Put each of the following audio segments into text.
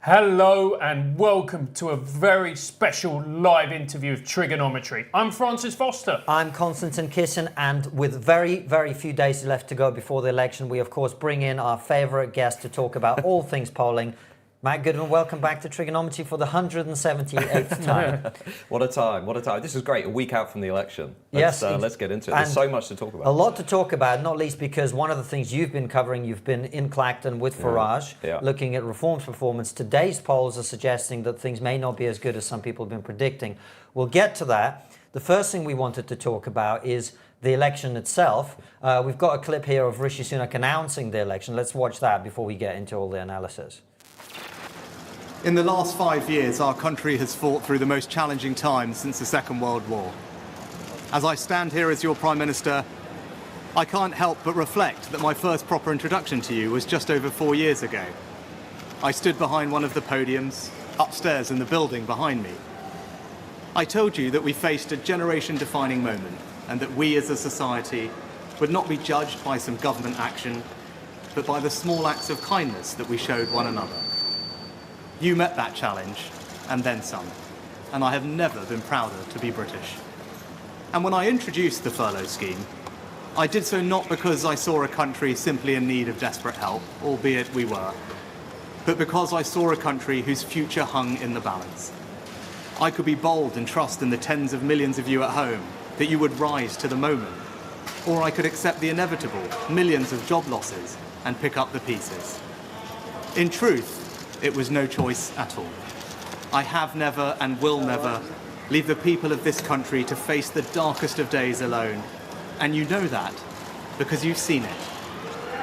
Hello and welcome to a very special live interview of TRIGGERnometry. I'm Francis Foster. I'm Konstantin Kisin, and with very few days left to go before the election, we of course bring in our favourite guest to talk about all things polling. Matt Goodwin, welcome back to TRIGGERnometry for the 178th time. What a time, what a time. This is great, a week out from the election. Let's get into it. There's so much to talk about. A lot to talk about, not least because one of the things you've been covering, you've been in Clacton with Farage, looking at Reform's performance. Today's polls are suggesting that things may not be as good as some people have been predicting. We'll get to that. The first thing we wanted to talk about is the election itself. We've got a clip here of Rishi Sunak announcing the election. Let's watch that before we get into all the analysis. In the last 5 years, our country has fought through the most challenging times since the Second World War. As I stand here as your Prime Minister, I can't help but reflect that my first proper introduction to you was just over 4 years ago. I stood behind one of the podiums, upstairs in the building behind me. I told you that we faced a generation-defining moment and that we as a society would not be judged by some government action, but by the small acts of kindness that we showed one another. You met that challenge, and then some, and I have never been prouder to be British. And when I introduced the furlough scheme, I did so not because I saw a country simply in need of desperate help, albeit we were, but because I saw a country whose future hung in the balance. I could be bold and trust in the tens of millions of you at home that you would rise to the moment, or I could accept the inevitable millions of job losses and pick up the pieces. In truth, it was no choice at all. I have never and will never leave the people of this country to face the darkest of days alone. And you know that because you've seen it.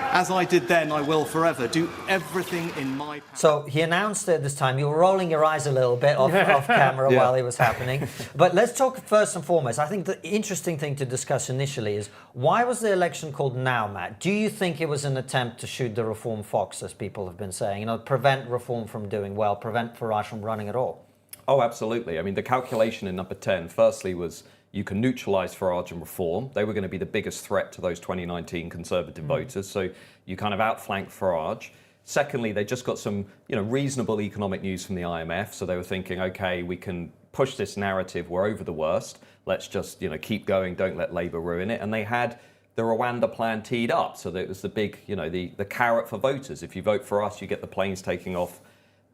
As I did then, I will forever do everything in my power. So he announced it this time. You were rolling your eyes a little bit off camera while it was happening. But let's talk first and foremost. I think the interesting thing to discuss initially is why was the election called now, Matt? Do you think it was an attempt to shoot the Reform fox, as people have been saying? You know, prevent Reform from doing well, prevent Farage from running at all? Oh, absolutely. I mean, the calculation in number 10, firstly, was you can neutralise Farage and Reform. They were going to be the biggest threat to those 2019 Conservative voters. So you kind of outflanked Farage. Secondly, they just got some, reasonable economic news from the IMF. So they were thinking, OK, we can push this narrative. We're over the worst. Let's just, keep going. Don't let Labour ruin it. And they had the Rwanda plan teed up. So that it was the big, the carrot for voters. If you vote for us, you get the planes taking off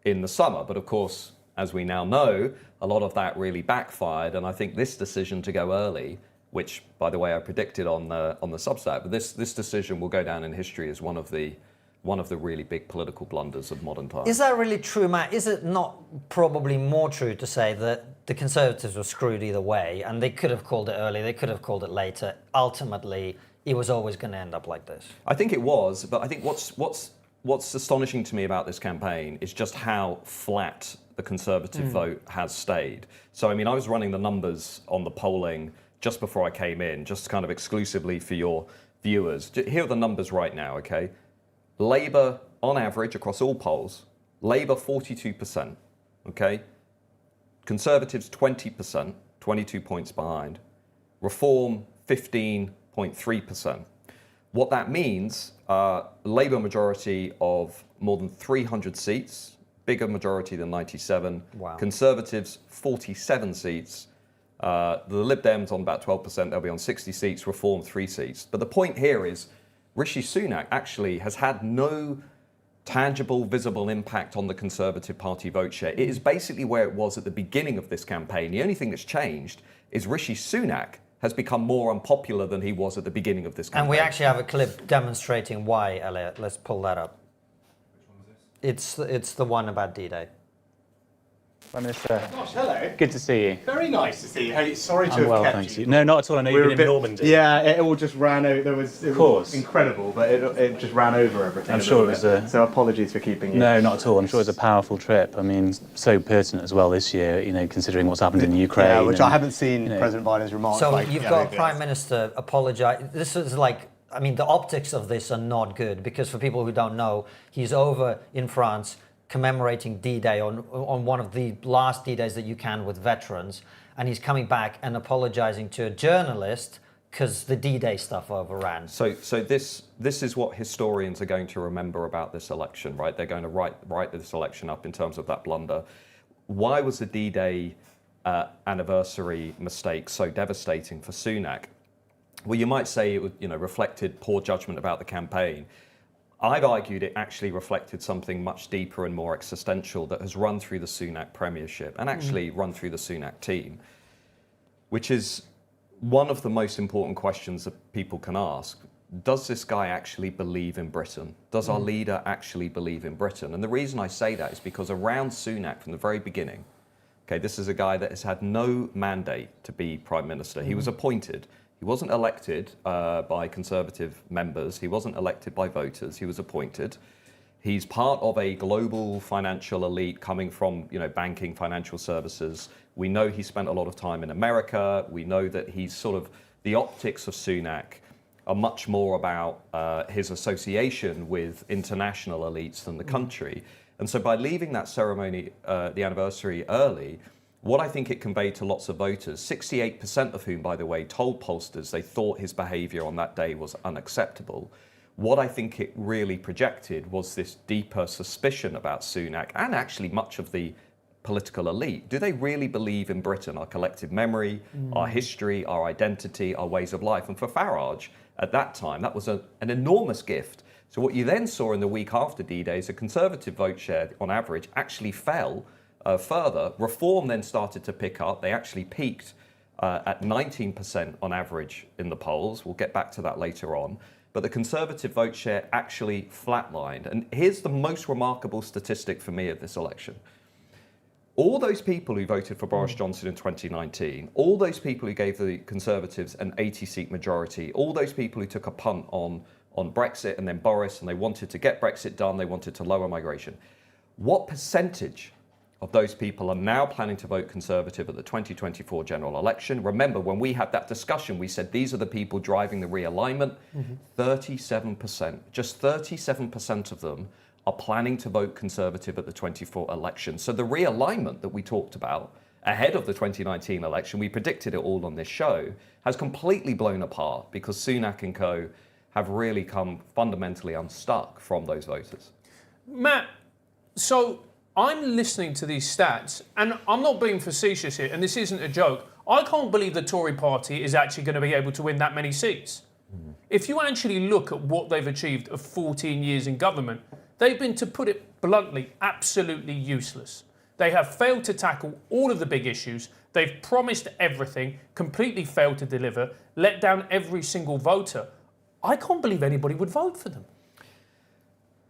in the summer. But of course, as we now know, a lot of that really backfired, and I think this decision to go early, which, by the way, I predicted on the Substack, but this decision will go down in history as one of the really big political blunders of modern times. Is that really true, Matt? Is it not probably more true to say that the Conservatives were screwed either way, and they could have called it early, they could have called it later? Ultimately, it was always going to end up like this. I think it was, but I think what's astonishing to me about this campaign is just how flat the Conservative vote has stayed. So, I mean, I was running the numbers on the polling just before I came in, just kind of exclusively for your viewers. Here are the numbers right now, OK? Labour, on average, across all polls, Labour 42%, OK? Conservatives 20%, 22 points behind. Reform 15.3%. What that means, Labour majority of more than 300 seats, bigger majority than 97. Wow. Conservatives, 47 seats. The Lib Dems on about 12%, they'll be on 60 seats. Reform, 3 seats. But the point here is Rishi Sunak actually has had no tangible, visible impact on the Conservative Party vote share. It is basically where it was at the beginning of this campaign. The only thing that's changed is Rishi Sunak has become more unpopular than he was at the beginning of this campaign. And we actually have a clip demonstrating why, Elliot. Let's pull that up. It's the one about D-Day. Prime Minister. Gosh, hello. Good to see you. Very nice to see you. Hey, sorry to I'm have well, kept thanks. you. No, not at all. I know you've been in Normandy. Yeah, it all just ran over. It was incredible, but it just ran over everything. I'm sure it was so apologies for keeping you. No, not at all. I'm sure it was a powerful trip. I mean, so pertinent as well this year, considering what's happened in the Ukraine. Yeah, which I haven't seen President Biden's remarks. So you've got Prime Minister apologise. This is like, I mean, the optics of this are not good because for people who don't know, he's over in France commemorating D-Day on one of the last D-Days that you can with veterans, and he's coming back and apologising to a journalist because the D-Day stuff overran. So this is what historians are going to remember about this election, right? They're going to write this election up in terms of that blunder. Why was the D-Day anniversary mistake so devastating for Sunak? Well, you might say it reflected poor judgment about the campaign. I've argued it actually reflected something much deeper and more existential that has run through the Sunak premiership and actually run through the Sunak team, which is one of the most important questions that people can ask. Does this guy actually believe in Britain? Does our leader actually believe in Britain? And the reason I say that is because around Sunak from the very beginning, okay, this is a guy that has had no mandate to be Prime Minister. He was appointed. He wasn't elected by Conservative members. He wasn't elected by voters. He was appointed. He's part of a global financial elite coming from, banking, financial services. We know he spent a lot of time in America. We know that he's sort of, the optics of Sunak are much more about his association with international elites than the country. And so by leaving that ceremony, the anniversary early, what I think it conveyed to lots of voters, 68% of whom, by the way, told pollsters they thought his behaviour on that day was unacceptable. What I think it really projected was this deeper suspicion about Sunak and actually much of the political elite. Do they really believe in Britain, our collective memory, our history, our identity, our ways of life? And for Farage, at that time, that was an enormous gift. So what you then saw in the week after D-Day is a Conservative vote share, on average, actually fell further. Reform then started to pick up. They actually peaked at 19% on average in the polls. We'll get back to that later on. But the Conservative vote share actually flatlined. And here's the most remarkable statistic for me of this election. All those people who voted for Boris Johnson in 2019, all those people who gave the Conservatives an 80-seat majority, all those people who took a punt on Brexit and then Boris, and they wanted to get Brexit done, they wanted to lower migration. What percentage of those people are now planning to vote Conservative at the 2024 general election? Remember, when we had that discussion, we said these are the people driving the realignment. 37%, just 37% of them are planning to vote Conservative at the 24 election. So the realignment that we talked about ahead of the 2019 election, we predicted it all on this show, has completely blown apart because Sunak and co have really come fundamentally unstuck from those voters. Matt, so I'm listening to these stats, and I'm not being facetious here, and this isn't a joke. I can't believe the Tory party is actually going to be able to win that many seats. If you actually look at what they've achieved of 14 years in government, they've been, to put it bluntly, absolutely useless. They have failed to tackle all of the big issues. They've promised everything, completely failed to deliver, let down every single voter. I can't believe anybody would vote for them.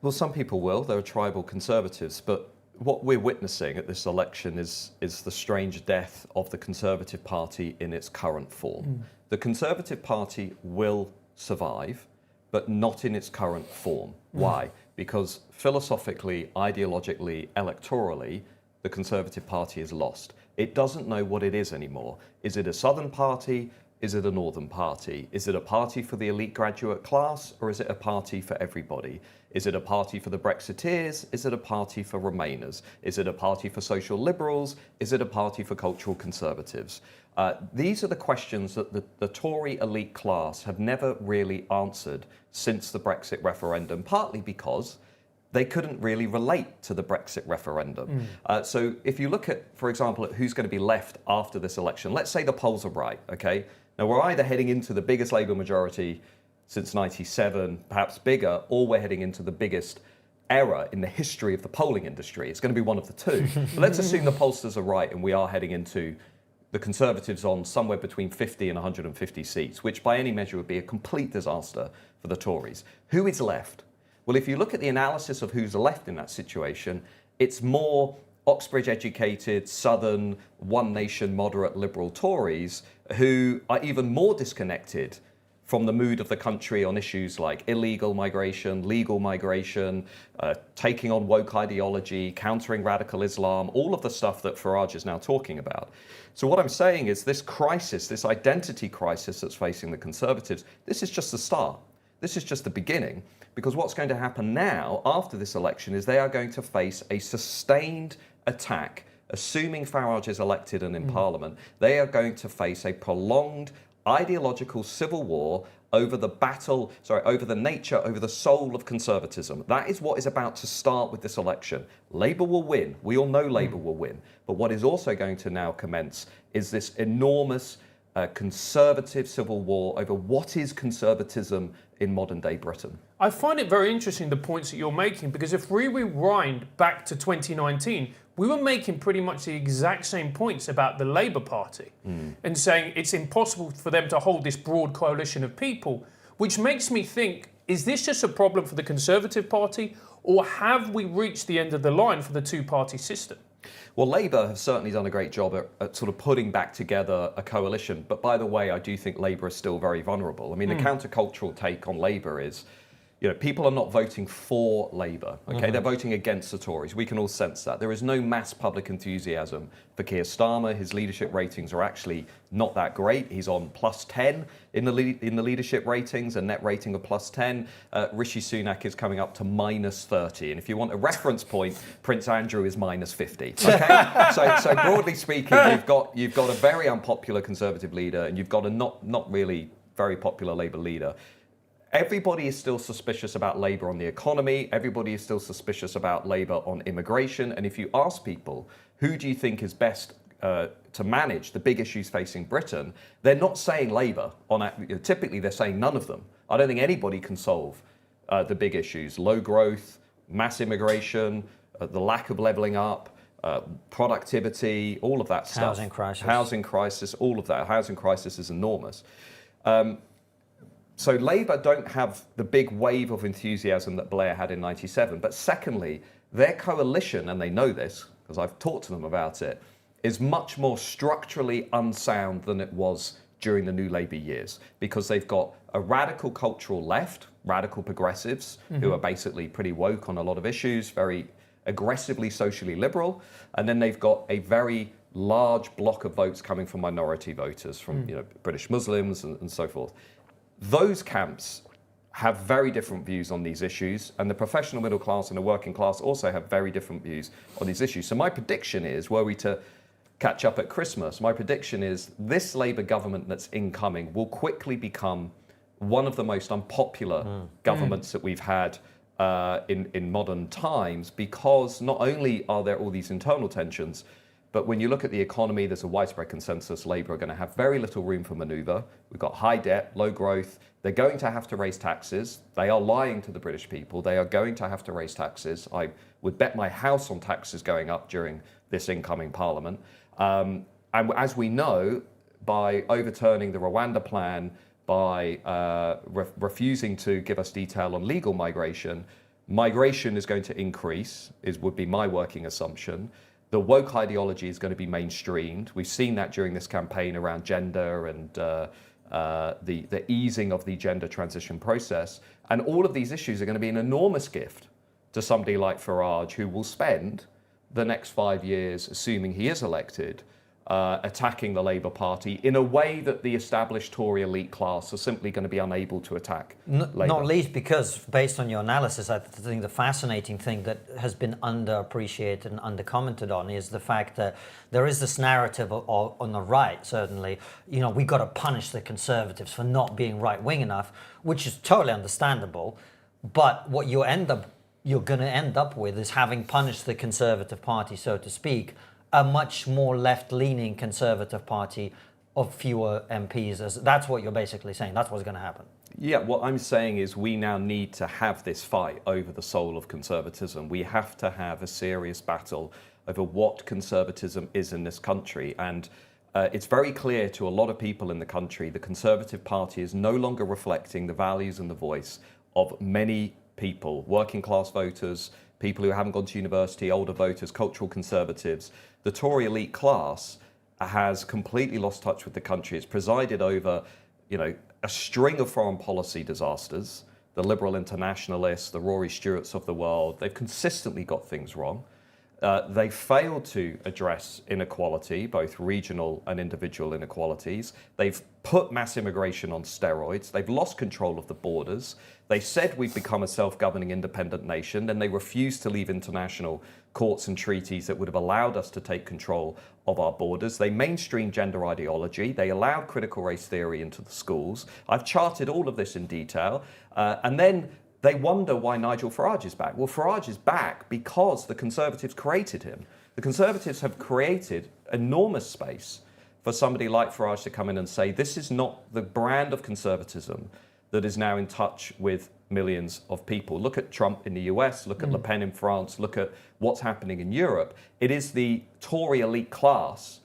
Well, some people will. There are tribal Conservatives, but what we're witnessing at this election is the strange death of the Conservative Party in its current form. The Conservative Party will survive, but not in its current form. Why? Because philosophically, ideologically, electorally, the Conservative Party is lost. It doesn't know what it is anymore. Is it a Southern party? Is it a Northern party? Is it a party for the elite graduate class, or is it a party for everybody? Is it a party for the Brexiteers? Is it a party for Remainers? Is it a party for social liberals? Is it a party for cultural conservatives? These are the questions that the Tory elite class have never really answered since the Brexit referendum, partly because they couldn't really relate to the Brexit referendum. So if you look at, for example, at who's going to be left after this election, let's say the polls are right, okay? Now, we're either heading into the biggest Labour majority since 97, perhaps bigger, or we're heading into the biggest era in the history of the polling industry. It's going to be one of the two. But let's assume the pollsters are right and we are heading into the Conservatives on somewhere between 50 and 150 seats, which by any measure would be a complete disaster for the Tories. Who is left? Well, if you look at the analysis of who's left in that situation, it's more Oxbridge-educated, Southern, one nation, moderate, liberal Tories who are even more disconnected from the mood of the country on issues like illegal migration, legal migration, taking on woke ideology, countering radical Islam, all of the stuff that Farage is now talking about. So what I'm saying is this crisis, this identity crisis that's facing the Conservatives, this is just the start. This is just the beginning, because what's going to happen now after this election is they are going to face a sustained attack. Assuming Farage is elected and in Parliament, they are going to face a prolonged, ideological civil war over the nature, over the soul of conservatism. That is what is about to start with this election. Labour will win. We all know Labour will win. But what is also going to now commence is this enormous conservative civil war over what is conservatism in modern day Britain. I find it very interesting, the points that you're making, because if we rewind back to 2019, we were making pretty much the exact same points about the Labour Party and saying it's impossible for them to hold this broad coalition of people, which makes me think, is this just a problem for the Conservative Party, or have we reached the end of the line for the two-party system? Well, Labour have certainly done a great job at sort of putting back together a coalition. But by the way, I do think Labour is still very vulnerable. I mean, the countercultural take on Labour is, people are not voting for Labour, okay? They're voting against the Tories. We can all sense that. There is no mass public enthusiasm for Keir Starmer. His leadership ratings are actually not that great. He's on +10 in the leadership ratings, a net rating of +10. Rishi Sunak is coming up to -30. And if you want a reference point, Prince Andrew is -50, okay? so broadly speaking, you've got a very unpopular Conservative leader, and you've got a not really very popular Labour leader. Everybody is still suspicious about Labour on the economy. Everybody is still suspicious about Labour on immigration. And if you ask people, who do you think is best to manage the big issues facing Britain, they're not saying Labour. Typically, they're saying none of them. I don't think anybody can solve the big issues: low growth, mass immigration, the lack of levelling up, productivity, all of that stuff. Housing crisis, all of that. Housing crisis is enormous. So Labour don't have the big wave of enthusiasm that Blair had in '97. But secondly, their coalition, and they know this because I've talked to them about it, is much more structurally unsound than it was during the New Labour years, because they've got a radical cultural left, radical progressives, who are basically pretty woke on a lot of issues, very aggressively socially liberal, and then they've got a very large block of votes coming from minority voters, from British Muslims and so forth. Those camps have very different views on these issues, and the professional middle class and the working class also have very different views on these issues. So my prediction is, were we to catch up at Christmas, my prediction is this Labour government that's incoming will quickly become one of the most unpopular governments that we've had in modern times, because not only are there all these internal tensions, but when you look at the economy, there's a widespread consensus Labour are going to have very little room for manoeuvre. We've got high debt, low growth. They're going to have to raise taxes. They are lying to the British people. They are going to have to raise taxes. I would bet my house on taxes going up during this incoming parliament. And as we know, by overturning the Rwanda plan, by refusing to give us detail on legal migration, migration is going to increase, would be my working assumption. The woke ideology is going to be mainstreamed. We've seen that during this campaign around gender and the easing of the gender transition process. And all of these issues are going to be an enormous gift to somebody like Farage, who will spend the next 5 years, assuming he is elected, attacking the Labour Party in a way that the established Tory elite class are simply going to be unable to attack Labour. Not least because, based on your analysis, I think the fascinating thing that has been underappreciated and undercommented on is the fact that there is this narrative on the right, certainly, we've got to punish the Conservatives for not being right-wing enough, which is totally understandable. But what you're going to end up with is, having punished the Conservative Party, so to speak, a much more left-leaning Conservative Party of fewer MPs. That's what you're basically saying. That's what's going to happen. Yeah, what I'm saying is we now need to have this fight over the soul of conservatism. We have to have a serious battle over what conservatism is in this country. And it's very clear to a lot of people in the country, the Conservative Party is no longer reflecting the values and the voice of many people, working class voters, people who haven't gone to university, older voters, cultural conservatives. The Tory elite class has completely lost touch with the country. It's presided over, a string of foreign policy disasters. The liberal internationalists, the Rory Stewarts of the world, they've consistently got things wrong. They failed to address inequality, both regional and individual inequalities. They've put mass immigration on steroids. They've lost control of the borders. They said we've become a self-governing independent nation, then they refused to leave international courts and treaties that would have allowed us to take control of our borders. They mainstreamed gender ideology. They allowed critical race theory into the schools. I've charted all of this in detail. And then they wonder why Nigel Farage is back. Well, Farage is back because the Conservatives created him. The Conservatives have created enormous space for somebody like Farage to come in and say, this is not the brand of conservatism that is now in touch with millions of people. Look at Trump in the US, look at Le Pen in France, look at what's happening in Europe. It is the Tory elite class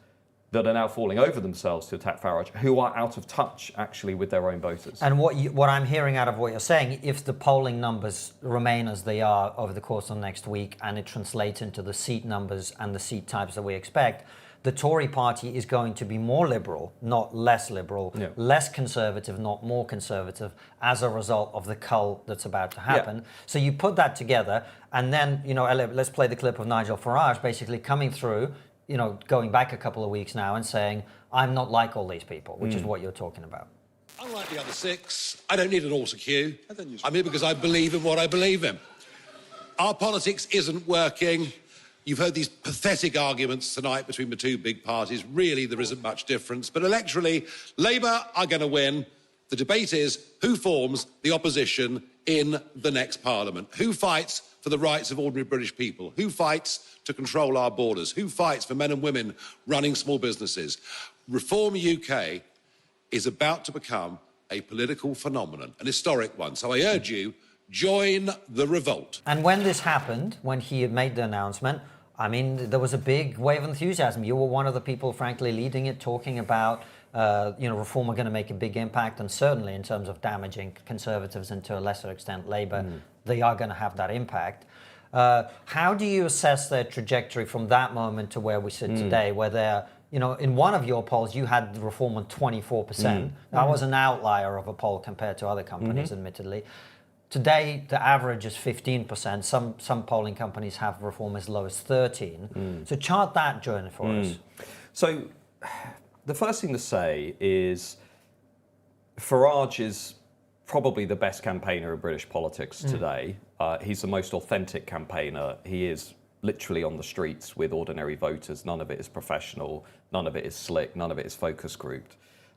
that are now falling over themselves to attack Farage, who are out of touch, actually, with their own voters. And what I'm hearing out of what you're saying, if the polling numbers remain as they are over the course of next week, and it translates into the seat numbers and the seat types that we expect, the Tory party is going to be more liberal, not less liberal, less conservative, not more conservative, as a result of the cull that's about to happen. Yeah. So you put that together, and then, let's play the clip of Nigel Farage basically coming through, going back a couple of weeks now and saying, I'm not like all these people, which is what you're talking about. Unlike the other six, I don't need an altar queue. I'm here because I believe in what I believe in. Our politics isn't working. You've heard these pathetic arguments tonight between the two big parties. Really, there isn't much difference. But electorally, Labour are going to win. The debate is who forms the opposition in the next parliament? Who fights for the rights of ordinary British people? Who fights to control our borders? Who fights for men and women running small businesses? Reform UK is about to become a political phenomenon, an historic one. So I urge you, join the revolt. And when this happened, when he had made the announcement, there was a big wave of enthusiasm. You were one of the people, frankly, leading it, talking about reform are going to make a big impact, and certainly in terms of damaging Conservatives and to a lesser extent Labour, they are going to have that impact. How do you assess their trajectory from that moment to where we sit today, where they're, in one of your polls, you had the Reform on 24%. That was an outlier of a poll compared to other companies, admittedly. Today, the average is 15%. Some polling companies have Reform as low as 13%. So chart that journey for us. So the first thing to say is Farage is probably the best campaigner in British politics today. He's the most authentic campaigner. He is literally on the streets with ordinary voters. None of it is professional. None of it is slick. None of it is focus grouped.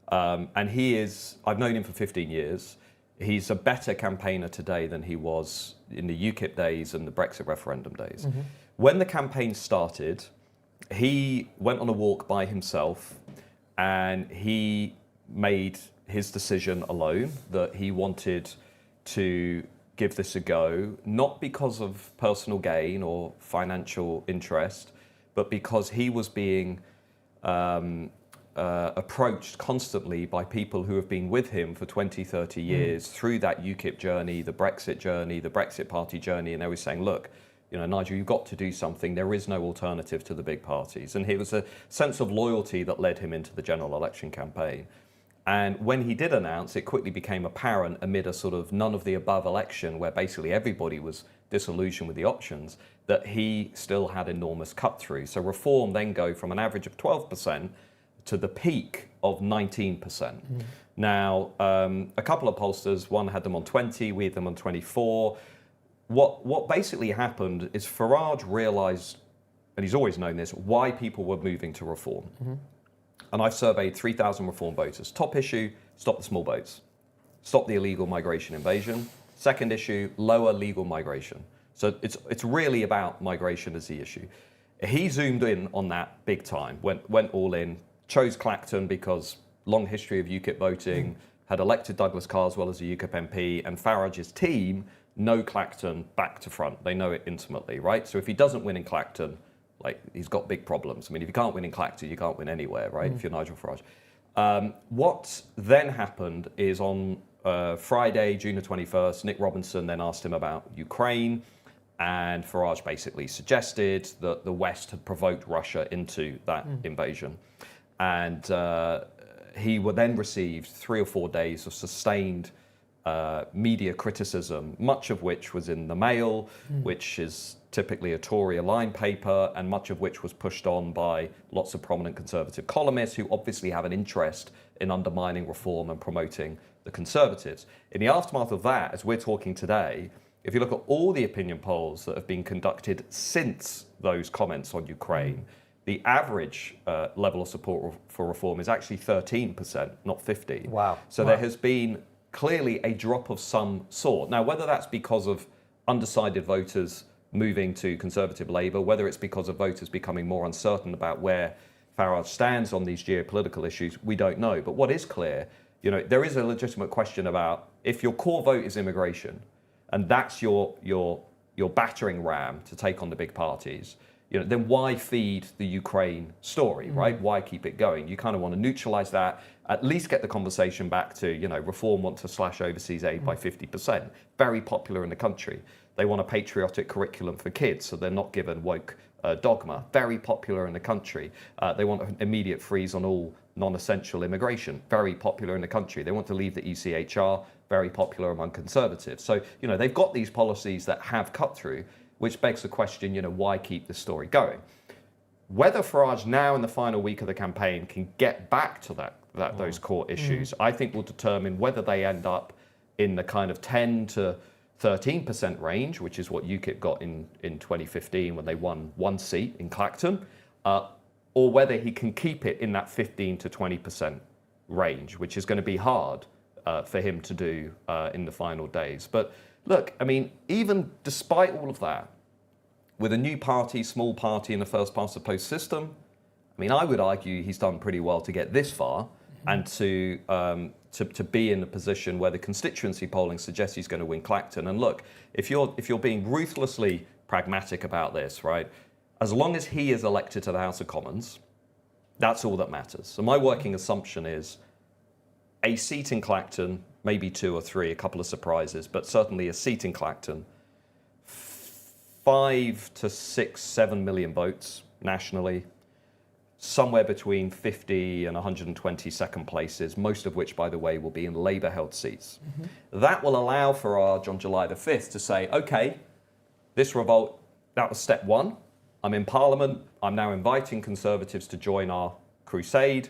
And he is, I've known him for 15 years. He's a better campaigner today than he was in the UKIP days and the Brexit referendum days. When the campaign started, he went on a walk by himself and he made his decision alone that he wanted to give this a go, not because of personal gain or financial interest, but because he was being approached constantly by people who have been with him for 20, 30 years through that UKIP journey, the Brexit party journey, and they were saying, look, Nigel, you've got to do something. There is no alternative to the big parties. And it was a sense of loyalty that led him into the general election campaign. And when he did announce, it quickly became apparent amid a sort of none of the above election where basically everybody was disillusioned with the options, that he still had enormous cut through. So Reform then go from an average of 12% to the peak of 19%. Now, a couple of pollsters, one had them on 20, we had them on 24. What basically happened is Farage realised, and he's always known this, why people were moving to Reform. And I've surveyed 3,000 Reform voters. Top issue, stop the small boats. Stop the illegal migration invasion. Second issue, lower legal migration. So it's really about migration as the issue. He zoomed in on that big time, went all in, chose Clacton because long history of UKIP voting, had elected Douglas Carswell as a UKIP MP, and Farage's team know Clacton back to front. They know it intimately, right? So if he doesn't win in Clacton, he's got big problems. I mean, if you can't win in Clacton, you can't win anywhere, right? If you're Nigel Farage. What then happened is on Friday, June the 21st, Nick Robinson then asked him about Ukraine, and Farage basically suggested that the West had provoked Russia into that invasion. And he then received 3 or 4 days of sustained media criticism, much of which was in the Mail, which is typically a Tory-aligned paper, and much of which was pushed on by lots of prominent Conservative columnists who obviously have an interest in undermining reform and promoting the Conservatives. In the aftermath of that, as we're talking today, if you look at all the opinion polls that have been conducted since those comments on Ukraine, the average level of support for reform is actually 13%, not 15%. Wow. So there has been clearly a drop of some sort. Now, whether that's because of undecided voters moving to Conservative Labour, whether it's because of voters becoming more uncertain about where Farage stands on these geopolitical issues, we don't know. But what is clear, there is a legitimate question about if your core vote is immigration, and that's your battering ram to take on the big parties, then why feed the Ukraine story, right? Why keep it going? You kind of want to neutralise that, at least get the conversation back to, Reform want to slash overseas aid by 50%. Very popular in the country. They want a patriotic curriculum for kids, so they're not given woke dogma. Very popular in the country. They want an immediate freeze on all non-essential immigration. Very popular in the country. They want to leave the ECHR. Very popular among Conservatives. So, they've got these policies that have cut through, which begs the question, why keep the story going? Whether Farage now in the final week of the campaign can get back to those core issues, I think will determine whether they end up in the kind of 10 to 13% range, which is what UKIP got in 2015 when they won one seat in Clacton, or whether he can keep it in that 15 to 20% range, which is going to be hard for him to do in the final days. But look, even despite all of that, with a new party, small party in the first past the post system, I would argue he's done pretty well to get this far and to be in a position where the constituency polling suggests he's going to win Clacton. And look, if you're being ruthlessly pragmatic about this, right, as long as he is elected to the House of Commons, that's all that matters. So my working assumption is a seat in Clacton, maybe 2 or 3, a couple of surprises, but certainly a seat in Clacton, 5 to 6, 7 million votes nationally, somewhere between 50 and 120 second places, most of which, by the way, will be in Labour-held seats. That will allow Farage on July the 5th to say, OK, this revolt, that was step one. I'm in Parliament. I'm now inviting Conservatives to join our crusade.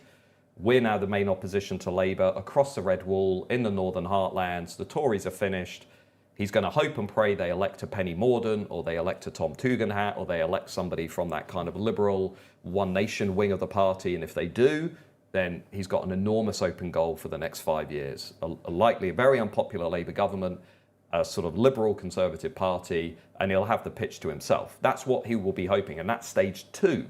We're now the main opposition to Labour across the Red Wall in the Northern Heartlands. The Tories are finished. He's going to hope and pray they elect a Penny Mordaunt, or they elect a Tom Tugendhat, or they elect somebody from that kind of liberal One Nation wing of the party. And if they do, then he's got an enormous open goal for the next 5 years. Likely a very unpopular Labour government, a sort of liberal Conservative party, and he'll have the pitch to himself. That's what he will be hoping, and that's stage 2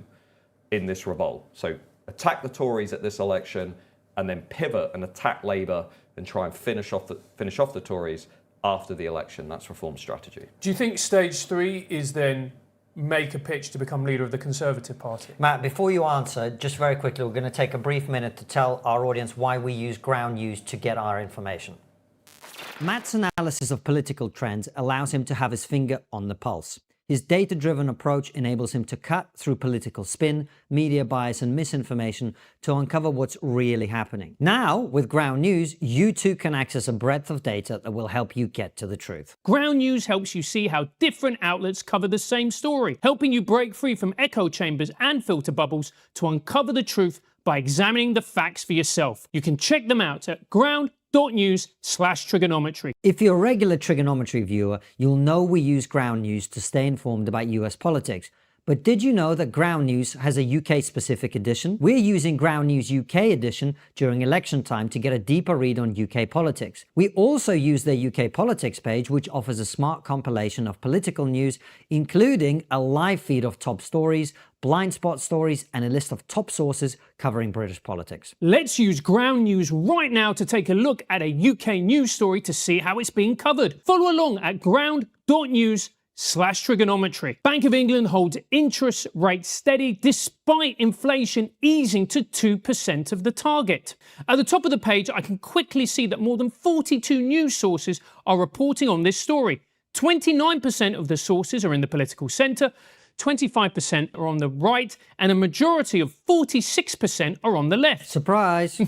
in this revolt. So attack the Tories at this election, and then pivot and attack Labour and try and finish off the Tories after the election. That's reform strategy. Do you think stage 3 is then make a pitch to become leader of the Conservative Party? Matt, before you answer, just very quickly, we're going to take a brief minute to tell our audience why we use ground news to get our information. Matt's analysis of political trends allows him to have his finger on the pulse. His data-driven approach enables him to cut through political spin, media bias and misinformation to uncover what's really happening. Now, with Ground News, you too can access a breadth of data that will help you get to the truth. Ground News helps you see how different outlets cover the same story, helping you break free from echo chambers and filter bubbles to uncover the truth by examining the facts for yourself. You can check them out at ground.news/TRIGGERnometry. If you're a regular TRIGGERnometry viewer, you'll know we use Ground News to stay informed about US politics. But did you know that Ground News has a UK-specific edition? We're using Ground News UK edition during election time to get a deeper read on UK politics. We also use their UK politics page, which offers a smart compilation of political news, including a live feed of top stories, blind spot stories, and a list of top sources covering British politics. Let's use Ground News right now to take a look at a UK news story to see how it's being covered. Follow along at ground.news/TRIGGERnometry. Bank of England holds interest rates steady despite inflation easing to 2% of the target. At the top of the page, I can quickly see that more than 42 news sources are reporting on this story. 29% of the sources are in the political centre, 25% are on the right, and a majority of 46% are on the left. Surprise!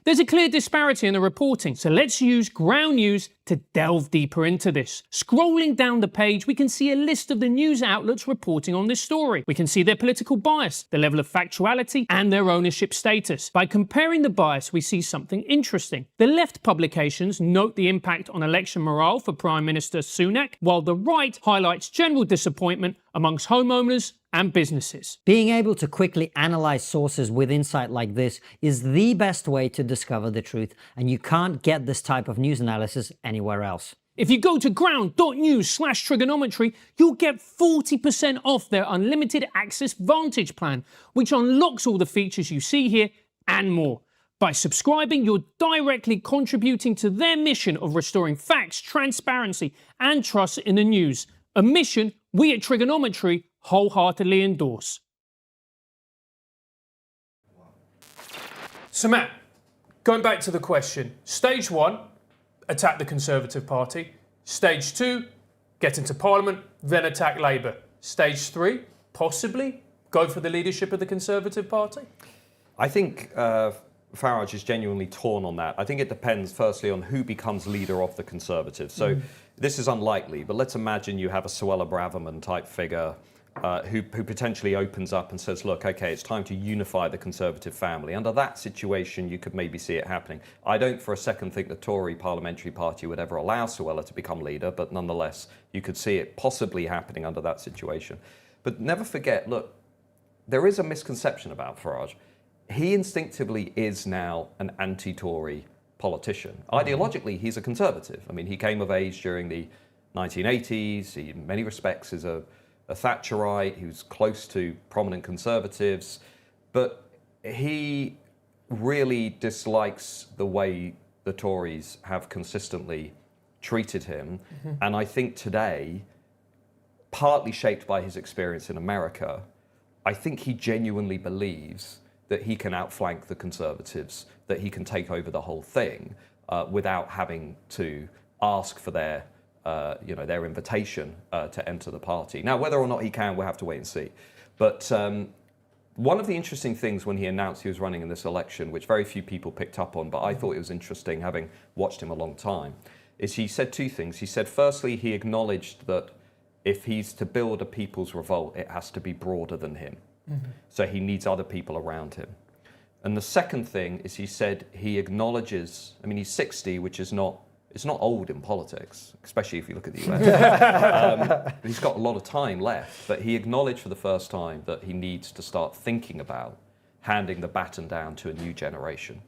There's a clear disparity in the reporting, so let's use Ground News to delve deeper into this. Scrolling down the page, we can see a list of the news outlets reporting on this story. We can see their political bias, the level of factuality, and their ownership status. By comparing the bias, we see something interesting. The left publications note the impact on election morale for Prime Minister Sunak, while the right highlights general disappointment amongst homeowners and businesses. Being able to quickly analyze sources with insight like this is the best way to discover the truth, and you can't get this type of news analysis anywhere else. If you go to ground.news/TRIGGERnometry, you'll get 40% off their unlimited access Vantage plan, which unlocks all the features you see here and more. By subscribing, you're directly contributing to their mission of restoring facts, transparency, and trust in the news. A mission we at TRIGGERnometry wholeheartedly endorse. So Matt, going back to the question, stage 1, attack the Conservative Party. Stage 2, get into Parliament, then attack Labour. Stage 3, possibly go for the leadership of the Conservative Party? I think Farage is genuinely torn on that. I think it depends firstly on who becomes leader of the Conservatives. So this is unlikely, but let's imagine you have a Suella Braverman type figure who potentially opens up and says, look, okay, it's time to unify the Conservative family. Under that situation, you could maybe see it happening. I don't for a second think the Tory parliamentary party would ever allow Suella to become leader, but nonetheless, you could see it possibly happening under that situation. But never forget, look, there is a misconception about Farage. He instinctively is now an anti-Tory politician. Ideologically, he's a conservative. I mean, he came of age during the 1980s. He, in many respects, is a Thatcherite. He was close to prominent conservatives. But he really dislikes the way the Tories have consistently treated him. And I think today, partly shaped by his experience in America, I think he genuinely believes that he can outflank the Conservatives, that he can take over the whole thing without having to ask for their invitation to enter the party. Now, whether or not he can, we'll have to wait and see. But one of the interesting things when he announced he was running in this election, which very few people picked up on, but I thought it was interesting having watched him a long time, is he said two things. He said, firstly, he acknowledged that if he's to build a people's revolt, it has to be broader than him. So he needs other people around him. And the second thing is he said he acknowledges, I mean, he's 60, which is not, it's not old in politics, especially if you look at the US. He's got a lot of time left, but he acknowledged for the first time that he needs to start thinking about handing the baton down to a new generation.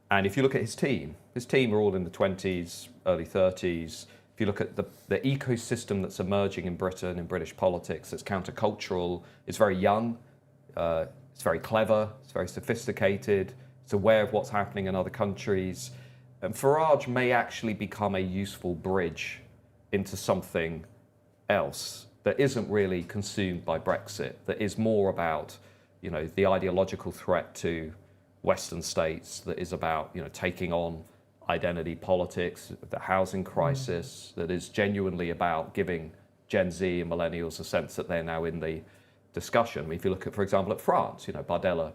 And if you look at his team are all in the 20s, early 30s. If you look at the ecosystem that's emerging in Britain, in British politics, it's countercultural, it's very young, it's very clever, it's very sophisticated, it's aware of what's happening in other countries. And Farage may actually become a useful bridge into something else that isn't really consumed by Brexit, that is more about, the ideological threat to Western states, that is about, taking on identity politics, the housing crisis, that is genuinely about giving Gen Z and millennials a sense that they're now in the discussion. I mean, if you look at, for example, at France, Bardella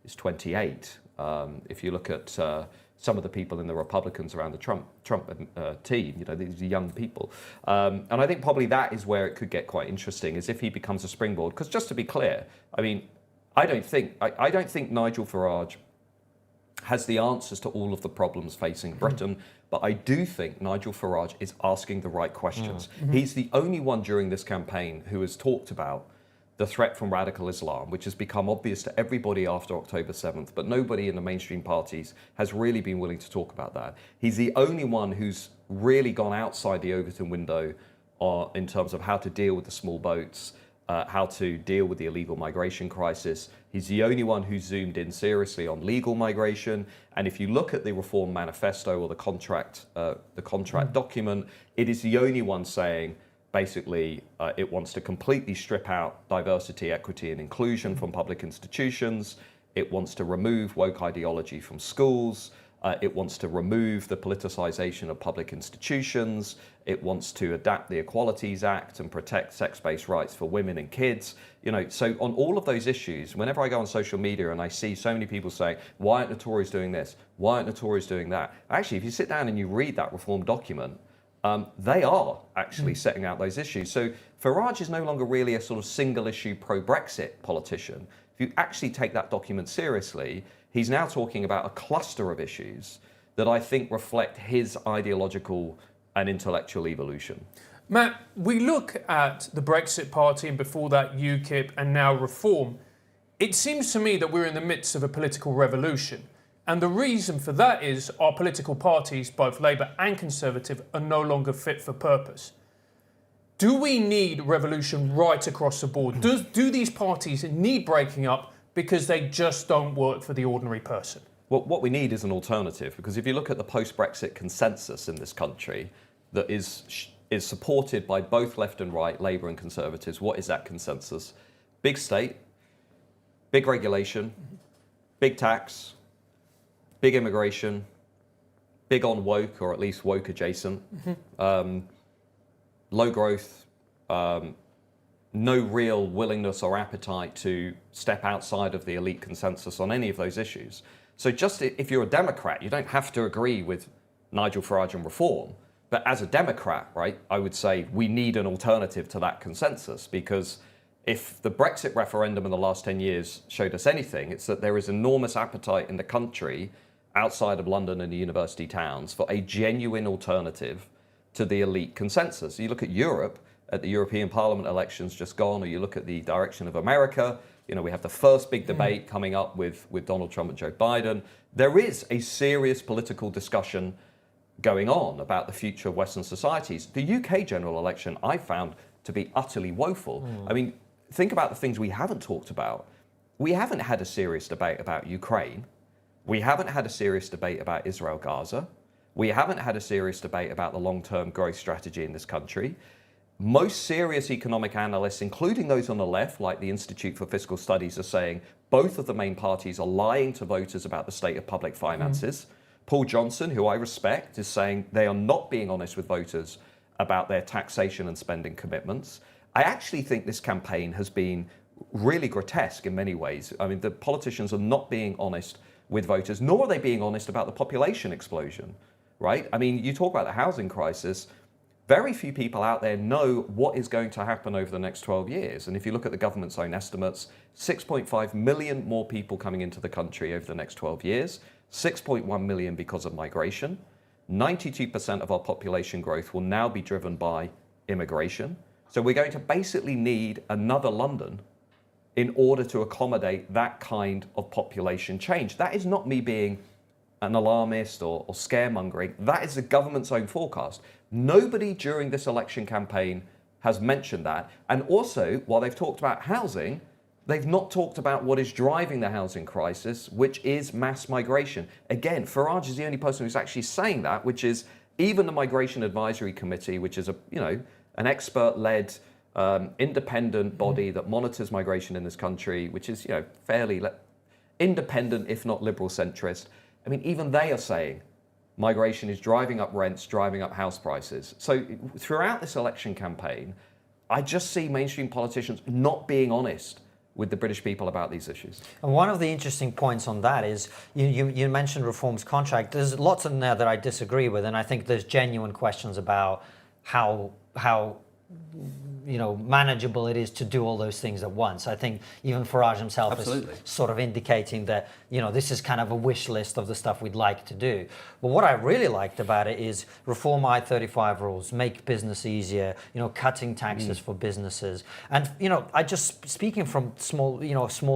is 28. If you look at some of the people in the Republicans around the Trump team, these are young people. And I think probably that is where it could get quite interesting, is if he becomes a springboard. Because just to be clear, I mean, I don't think Nigel Farage has the answers to all of the problems facing Britain, but I do think Nigel Farage is asking the right questions. He's the only one during this campaign who has talked about the threat from radical Islam, which has become obvious to everybody after October 7th, but nobody in the mainstream parties has really been willing to talk about that. He's the only one who's really gone outside the Overton window in terms of how to deal with the small boats, how to deal with the illegal migration crisis. He's the only one who's zoomed in seriously on legal migration. And if you look at the Reform Manifesto or the contract document, it is the only one saying, basically, it wants to completely strip out diversity, equity, and inclusion from public institutions. It wants to remove woke ideology from schools. It wants to remove the politicization of public institutions. It wants to adapt the Equalities Act and protect sex-based rights for women and kids. So on all of those issues, whenever I go on social media and I see so many people saying, why aren't the Tories doing this? Why aren't the Tories doing that? Actually, if you sit down and you read that reform document, they are actually setting out those issues. So Farage is no longer really a sort of single issue pro-Brexit politician. If you actually take that document seriously, he's now talking about a cluster of issues that I think reflect his ideological and intellectual evolution. Matt, we look at the Brexit Party and before that UKIP and now Reform. It seems to me that we're in the midst of a political revolution. And the reason for that is our political parties, both Labour and Conservative, are no longer fit for purpose. Do we need revolution right across the board? Do these parties need breaking up because they just don't work for the ordinary person? Well, what we need is an alternative, because if you look at the post-Brexit consensus in this country that is supported by both left and right, Labour and Conservatives, what is that consensus? Big state, big regulation, big tax, big immigration, big on woke, or at least woke adjacent, low growth, no real willingness or appetite to step outside of the elite consensus on any of those issues. So just if you're a Democrat, you don't have to agree with Nigel Farage and Reform. But as a Democrat, right, I would say we need an alternative to that consensus, because if the Brexit referendum in the last 10 years showed us anything, it's that there is enormous appetite in the country outside of London and the university towns for a genuine alternative to the elite consensus. You look at Europe, at the European Parliament elections just gone, or you look at the direction of America, we have the first big debate coming up with Donald Trump and Joe Biden. There is a serious political discussion going on about the future of Western societies. The UK general election I found to be utterly woeful. I mean, think about the things we haven't talked about. We haven't had a serious debate about Ukraine. We haven't had a serious debate about Israel-Gaza. We haven't had a serious debate about the long-term growth strategy in this country. Most serious economic analysts, including those on the left, like the Institute for Fiscal Studies, are saying both of the main parties are lying to voters about the state of public finances. Paul Johnson, who I respect, is saying they are not being honest with voters about their taxation and spending commitments. I actually think this campaign has been really grotesque in many ways. I mean, the politicians are not being honest with voters, nor are they being honest about the population explosion, right? I mean, you talk about the housing crisis. Very few people out there know what is going to happen over the next 12 years. And if you look at the government's own estimates, 6.5 million more people coming into the country over the next 12 years, 6.1 million because of migration. 92% of our population growth will now be driven by immigration. So we're going to basically need another London in order to accommodate that kind of population change. That is not me being an alarmist or scaremongering. That is the government's own forecast. Nobody during this election campaign has mentioned that. And also, while they've talked about housing, they've not talked about what is driving the housing crisis, which is mass migration. Again, Farage is the only person who's actually saying that, which is even the Migration Advisory Committee, which is an expert-led independent body that monitors migration in this country, which is fairly independent, if not liberal centrist. I mean, even they are saying migration is driving up rents, driving up house prices. So throughout this election campaign, I just see mainstream politicians not being honest with the British people about these issues. And one of the interesting points on that is you mentioned Reform's contract. There's lots in there that I disagree with, and I think there's genuine questions about how manageable it is to do all those things at once. I think even Farage himself is sort of indicating that, this is kind of a wish list of the stuff we'd like to do. But what I really liked about it is reform I-35 rules, make business easier, cutting taxes for businesses. And, I just, speaking from small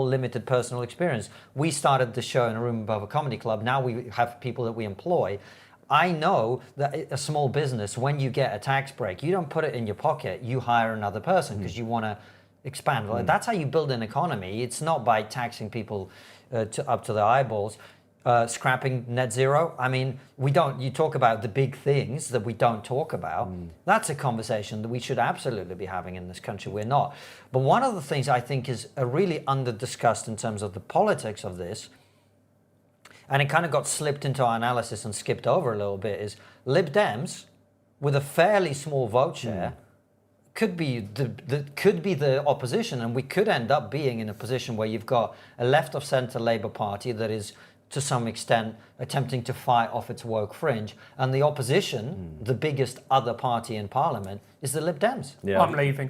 limited personal experience, we started the show in a room above a comedy club. Now we have people that we employ. I know that a small business, when you get a tax break, you don't put it in your pocket, you hire another person because you want to expand. That's how you build an economy. It's not by taxing people up to their eyeballs, scrapping net zero. I mean, you talk about the big things that we don't talk about. That's a conversation that we should absolutely be having in this country. We're not. But one of the things I think is really under-discussed in terms of the politics of this, and it kind of got slipped into our analysis and skipped over a little bit, is Lib Dems, with a fairly small vote share, could be the opposition, and we could end up being in a position where you've got a left of centre Labour Party that is to some extent attempting to fight off its woke fringe, and the opposition, the biggest other party in Parliament, is the Lib Dems. Yeah. I'm leaving.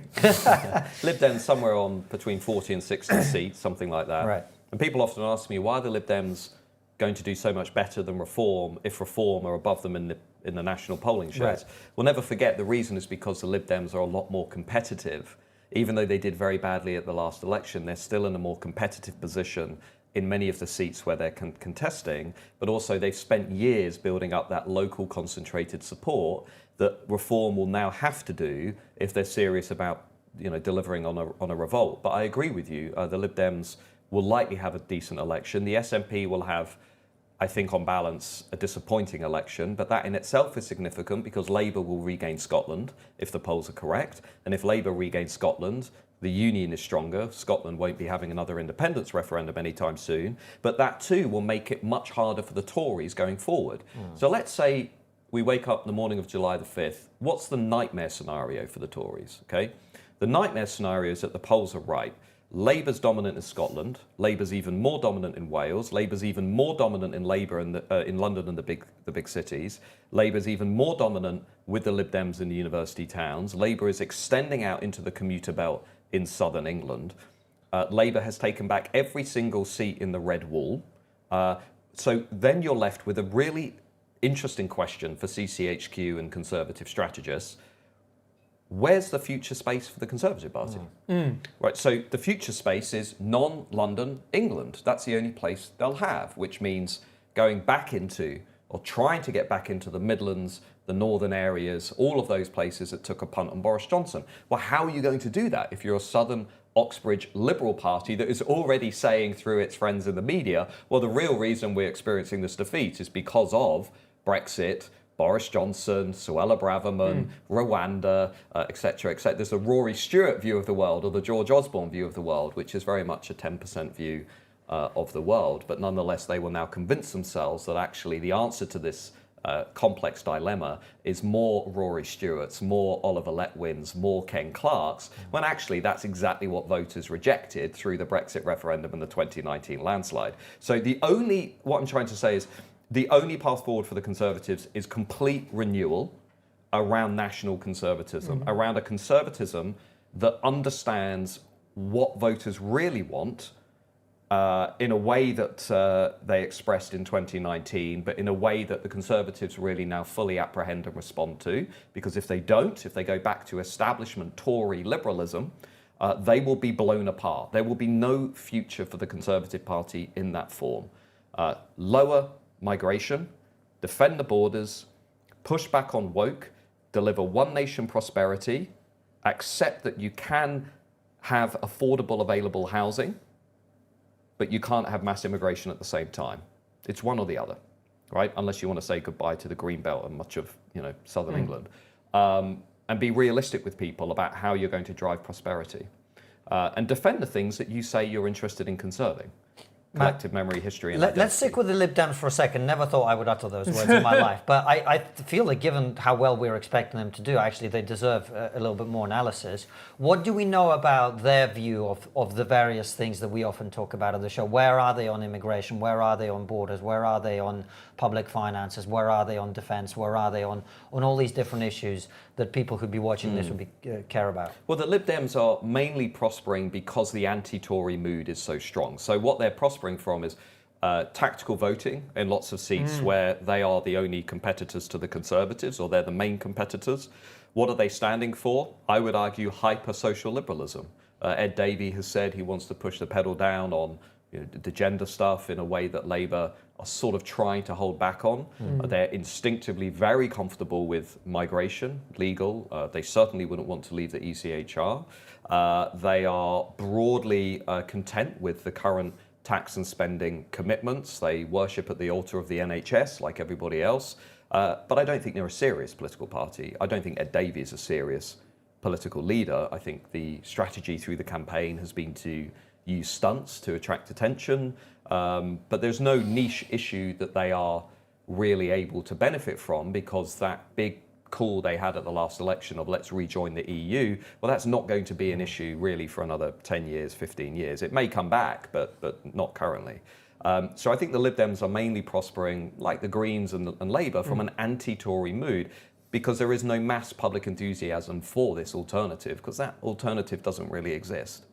Lib Dems somewhere on between 40 and 60 seats, something like that. Right. And people often ask me, why are the Lib Dems going to do so much better than Reform if Reform are above them in the national polling shares? Right. We'll never forget the reason is because the Lib Dems are a lot more competitive. Even though they did very badly at the last election, they're still in a more competitive position in many of the seats where they're contesting, but also they've spent years building up that local concentrated support that Reform will now have to do if they're serious about delivering on a revolt. But I agree with you, the Lib Dems will likely have a decent election. The SNP will have, I think on balance, a disappointing election, but that in itself is significant because Labour will regain Scotland if the polls are correct. And if Labour regains Scotland, the union is stronger. Scotland won't be having another independence referendum anytime soon, but that too will make it much harder for the Tories going forward. So let's say we wake up the morning of July the 5th. What's the nightmare scenario for the Tories? Okay, the nightmare scenario is that the polls are right. Labour's dominant in Scotland. Labour's even more dominant in Wales. Labour's even more dominant in Labour in London and the big cities. Labour's even more dominant with the Lib Dems in the university towns. Labour is extending out into the commuter belt in southern England. Labour has taken back every single seat in the Red Wall. So then you're left with a really interesting question for CCHQ and Conservative strategists. Where's the future space for the Conservative Party? Right, so the future space is non-London England. That's the only place they'll have, which means going back into, or trying to get back into the Midlands, the northern areas, all of those places that took a punt on Boris Johnson. Well, how are you going to do that if you're a southern Oxbridge Liberal Party that is already saying through its friends in the media, well, the real reason we're experiencing this defeat is because of Brexit, Boris Johnson, Suella Braverman, Rwanda, etc., etc. There's a Rory Stewart view of the world or the George Osborne view of the world, which is very much a 10% view of the world. But nonetheless, they will now convince themselves that actually the answer to this complex dilemma is more Rory Stewarts, more Oliver Letwins, more Ken Clarks, when actually that's exactly what voters rejected through the Brexit referendum and the 2019 landslide. So what I'm trying to say is, the only path forward for the Conservatives is complete renewal around national conservatism, around a conservatism that understands what voters really want in a way that they expressed in 2019, but in a way that the Conservatives really now fully apprehend and respond to. Because if they don't, if they go back to establishment Tory liberalism, they will be blown apart. There will be no future for the Conservative Party in that form. Lower migration, defend the borders, push back on woke, deliver one nation prosperity, accept that you can have affordable, available housing, but you can't have mass immigration at the same time. It's one or the other, right? Unless you want to say goodbye to the green belt and much of southern England, and be realistic with people about how you're going to drive prosperity, and defend the things that you say you're interested in conserving. Collective memory, history, and Let's stick with the Lib Dems for a second. Never thought I would utter those words in my life. But I feel that given how well we're expecting them to do, actually they deserve a little bit more analysis. What do we know about their view of the various things that we often talk about on the show? Where are they on immigration? Where are they on borders? Where are they on public finances? Where are they on defence? Where are they on all these different issues that people who'd be watching this would care about? Well, the Lib Dems are mainly prospering because the anti-Tory mood is so strong. So what they're prospering from is tactical voting in lots of seats where they are the only competitors to the Conservatives, or they're the main competitors. What are they standing for? I would argue hyper-social liberalism. Ed Davey has said he wants to push the pedal down on the gender stuff in a way that Labour are sort of trying to hold back on. They're instinctively very comfortable with migration, legal. They certainly wouldn't want to leave the ECHR. They are broadly content with the current tax and spending commitments. They worship at the altar of the NHS like everybody else. But I don't think they're a serious political party. I don't think Ed Davey is a serious political leader. I think the strategy through the campaign has been to use stunts to attract attention, but there's no niche issue that they are really able to benefit from, because that big call they had at the last election of let's rejoin the EU, well, that's not going to be an issue really for another 10 years, 15 years. It may come back, but not currently. So I think the Lib Dems are mainly prospering, like the Greens and Labour, from an anti-Tory mood, because there is no mass public enthusiasm for this alternative, because that alternative doesn't really exist.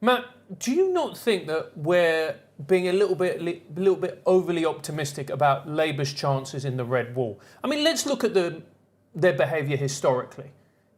Matt, do you not think that we're being a little bit overly optimistic about Labour's chances in the Red Wall? I mean, let's look at their behaviour historically.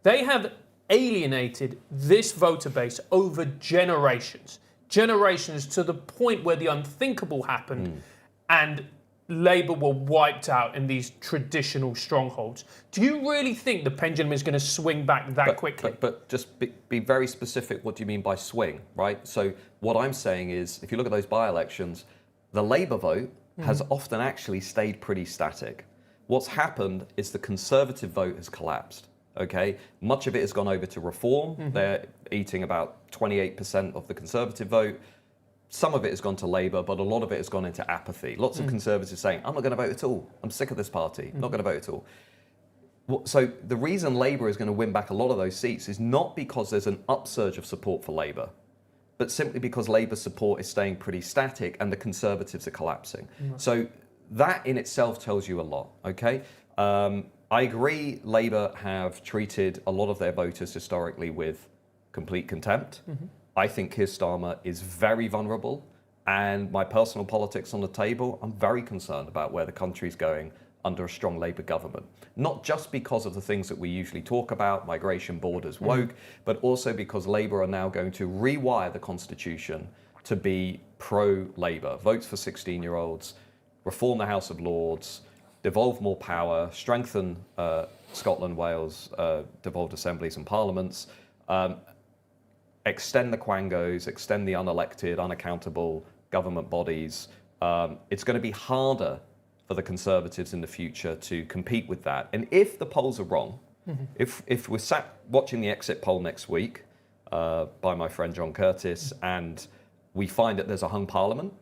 They have alienated this voter base over generations to the point where the unthinkable happened and Labour were wiped out in these traditional strongholds. Do you really think the pendulum is going to swing back that quickly? But just be very specific. What do you mean by swing, right? So what I'm saying is, if you look at those by-elections, the Labour vote has often actually stayed pretty static. What's happened is the Conservative vote has collapsed, okay? Much of it has gone over to Reform. They're eating about 28% of the Conservative vote. Some of it has gone to Labour, but a lot of it has gone into apathy. Lots of Conservatives saying, I'm not going to vote at all. I'm sick of this party. I'm not going to vote at all. So the reason Labour is going to win back a lot of those seats is not because there's an upsurge of support for Labour, but simply because Labour's support is staying pretty static and the Conservatives are collapsing. So that in itself tells you a lot, okay? I agree Labour have treated a lot of their voters historically with complete contempt. I think Keir Starmer is very vulnerable, and my personal politics on the table, I'm very concerned about where the country's going under a strong Labour government. Not just because of the things that we usually talk about, migration, borders, woke, but also because Labour are now going to rewire the Constitution to be pro-Labour. Votes for 16-year-olds, reform the House of Lords, devolve more power, strengthen Scotland, Wales, devolved assemblies and parliaments, extend the quangos, extend the unelected, unaccountable government bodies. It's going to be harder for the Conservatives in the future to compete with that. And if the polls are wrong, if we're sat watching the exit poll next week by my friend John Curtis, and we find that there's a hung parliament,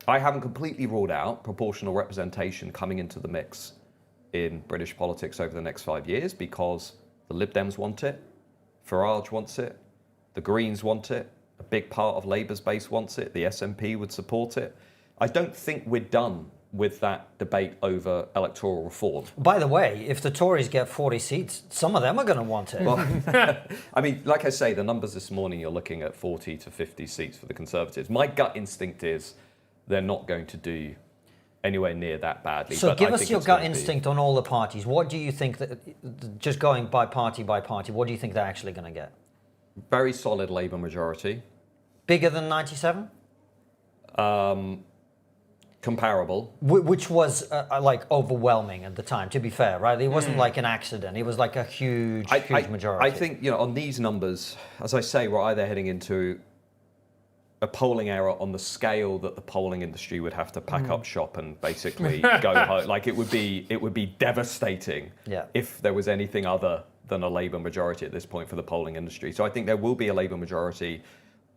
I haven't completely ruled out proportional representation coming into the mix in British politics over the next 5 years, because the Lib Dems want it, Farage wants it, the Greens want it, a big part of Labour's base wants it, the SNP would support it. I don't think we're done with that debate over electoral reform. By the way, if the Tories get 40 seats, some of them are going to want it. Well, I mean, like I say, the numbers this morning, you're looking at 40 to 50 seats for the Conservatives. My gut instinct is they're not going to do anywhere near that badly. So give us your gut instinct on all the parties. What do you think, that, just going by party, what do you think they're actually going to get? Very solid Labour majority. Bigger than 97? Comparable. Which was like overwhelming at the time, to be fair, right? It wasn't like an accident. It was like a huge majority. I think, on these numbers, as I say, we're either heading into a polling error on the scale that the polling industry would have to pack up shop and basically go home. Like it would be devastating if there was anything other than a Labour majority at this point for the polling industry. So I think there will be a Labour majority,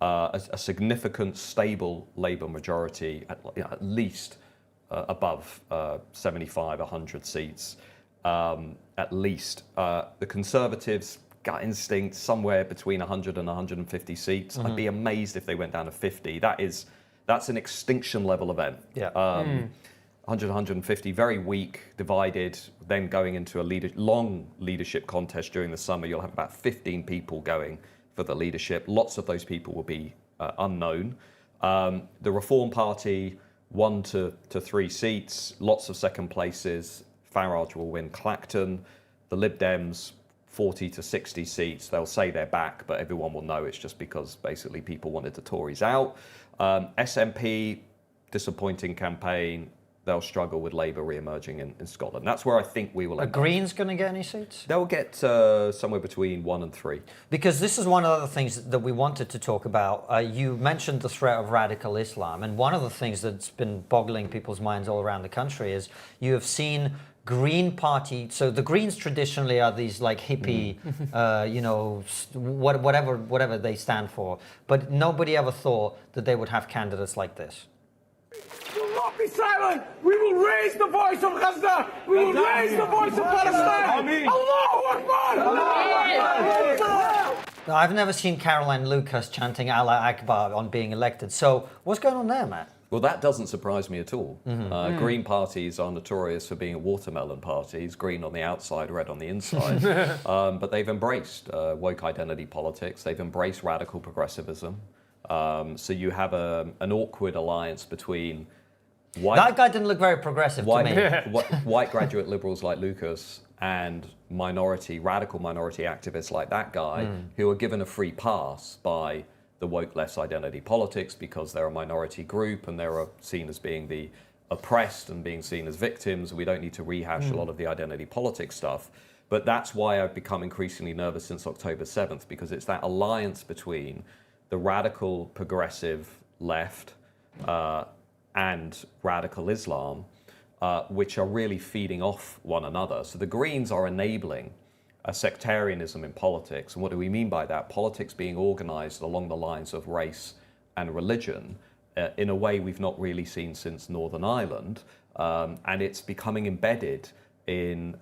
a significant, stable Labour majority, at least above 75, 100 seats, at least. The Conservatives, gut instinct, somewhere between 100 and 150 seats. I'd be amazed if they went down to 50. That's an extinction level event. 100, 150, very weak, divided, then going into a long leadership contest during the summer. You'll have about 15 people going for the leadership. Lots of those people will be unknown. The Reform Party, 1 to 3 seats, lots of second places. Farage will win Clacton. The Lib Dems, 40 to 60 seats. They'll say they're back, but everyone will know it's just because basically people wanted the Tories out. SNP, disappointing campaign. They'll struggle with Labour re-emerging in Scotland. That's where I think we will end up. Are Greens going to get any seats? They'll get somewhere between 1 and 3. Because this is one of the things that we wanted to talk about. You mentioned the threat of radical Islam, and one of the things that's been boggling people's minds all around the country is you have seen Green Party. So the Greens traditionally are these like hippie, whatever they stand for. But nobody ever thought that they would have candidates like this. We will not be silent. We will raise the voice of Gaza. We will raise the voice of Palestine. Allahu Akbar! Allahu Akbar! Now, I've never seen Caroline Lucas chanting Allah Akbar on being elected. So what's going on there, Matt? Well, that doesn't surprise me at all. Green parties are notorious for being watermelon parties, green on the outside, red on the inside. But they've embraced woke identity politics. They've embraced radical progressivism. So you have an awkward alliance between white... That guy didn't look very progressive to me. White graduate liberals like Lucas and radical minority activists like that guy who are given a free pass by the woke less identity politics because they're a minority group and they're seen as being the oppressed and being seen as victims. We don't need to rehash a lot of the identity politics stuff. But that's why I've become increasingly nervous since October 7th, because it's that alliance between the radical progressive left and radical Islam, which are really feeding off one another. So the Greens are enabling a sectarianism in politics. And what do we mean by that? Politics being organized along the lines of race and religion in a way we've not really seen since Northern Ireland. And it's becoming embedded in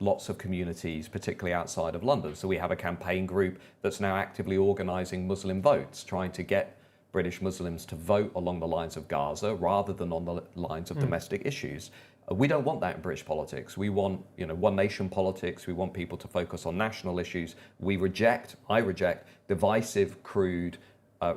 lots of communities, particularly outside of London. So we have a campaign group that's now actively organizing Muslim votes, trying to get British Muslims to vote along the lines of Gaza rather than on the lines of domestic issues. We don't want that in British politics. We want, one nation politics. We want people to focus on national issues. I reject divisive, crude,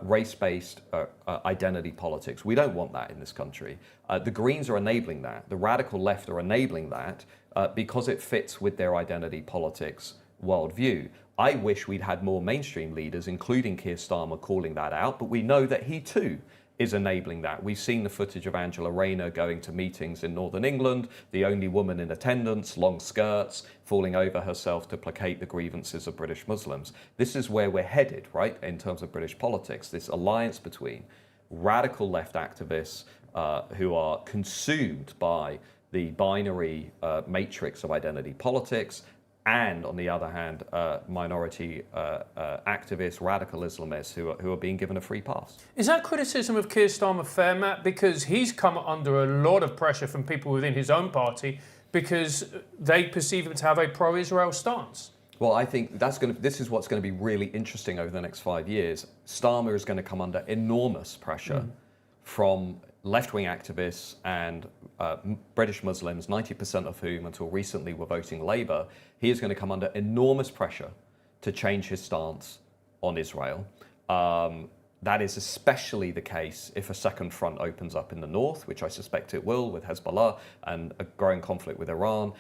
race-based identity politics. We don't want that in this country. The Greens are enabling that. The radical left are enabling that because it fits with their identity politics worldview. I wish we'd had more mainstream leaders, including Keir Starmer, calling that out, but we know that he too is enabling that. We've seen the footage of Angela Rayner going to meetings in Northern England, the only woman in attendance, long skirts, falling over herself to placate the grievances of British Muslims. This is where we're headed, right, in terms of British politics, this alliance between radical left activists who are consumed by the binary matrix of identity politics, and on the other hand, minority activists, radical Islamists who are being given a free pass. Is that criticism of Keir Starmer fair, Matt? Because he's come under a lot of pressure from people within his own party because they perceive him to have a pro-Israel stance. Well, I think this is what's going to be really interesting over the next 5 years. Starmer is going to come under enormous pressure from left-wing activists and British Muslims, 90% of whom until recently were voting Labour. He is going to come under enormous pressure to change his stance on Israel. That is especially the case if a second front opens up in the north, which I suspect it will with Hezbollah and a growing conflict with Iran.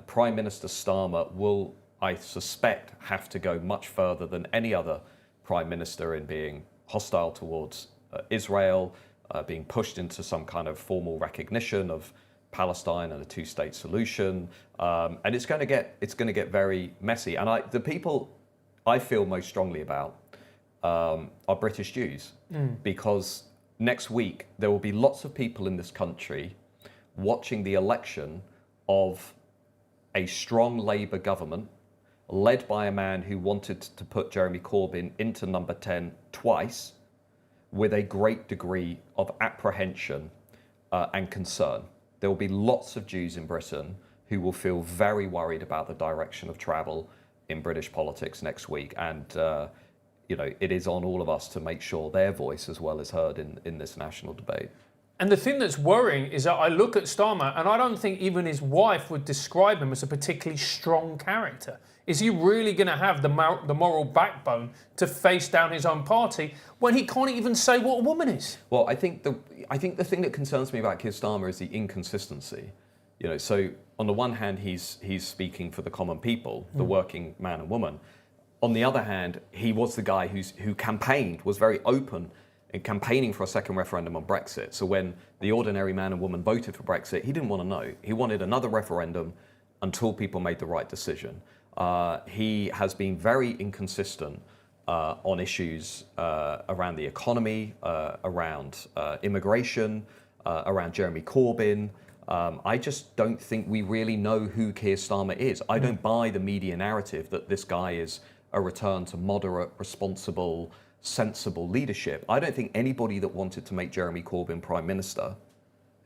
Prime Minister Starmer will, I suspect, have to go much further than any other prime minister in being hostile towards Israel, being pushed into some kind of formal recognition of Palestine and a two-state solution, and it's going to get very messy. And the people I feel most strongly about are British Jews, because next week there will be lots of people in this country watching the election of a strong Labour government led by a man who wanted to put Jeremy Corbyn into number 10 twice, with a great degree of apprehension and concern. There will be lots of Jews in Britain who will feel very worried about the direction of travel in British politics next week. And it is on all of us to make sure their voice as well is heard in this national debate. And the thing that's worrying is that I look at Starmer and I don't think even his wife would describe him as a particularly strong character. Is he really going to have the moral backbone to face down his own party when he can't even say what a woman is? Well, I think the thing that concerns me about Keir Starmer is the inconsistency. So on the one hand, he's speaking for the common people, the working man and woman. On the other hand, he was the guy who campaigned, was very open in campaigning for a second referendum on Brexit. So when the ordinary man and woman voted for Brexit, he didn't want to know. He wanted another referendum until people made the right decision. He has been very inconsistent on issues around the economy, around immigration, around Jeremy Corbyn. I just don't think we really know who Keir Starmer is. I don't buy the media narrative that this guy is a return to moderate, responsible, sensible leadership. I don't think anybody that wanted to make Jeremy Corbyn Prime Minister,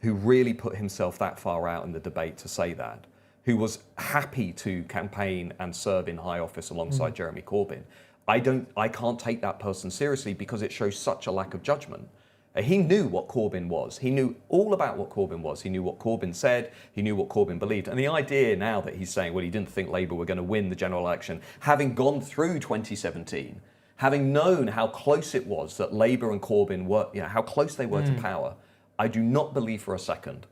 who really put himself that far out in the debate to say that, who was happy to campaign and serve in high office alongside Jeremy Corbyn, I can't take that person seriously because it shows such a lack of judgment. He knew what Corbyn was. He knew all about what Corbyn was. He knew what Corbyn said. He knew what Corbyn believed. And the idea now that he's saying, well, he didn't think Labour were going to win the general election, having gone through 2017, having known how close it was that Labour and Corbyn were, how close they were to power, I do not believe for a second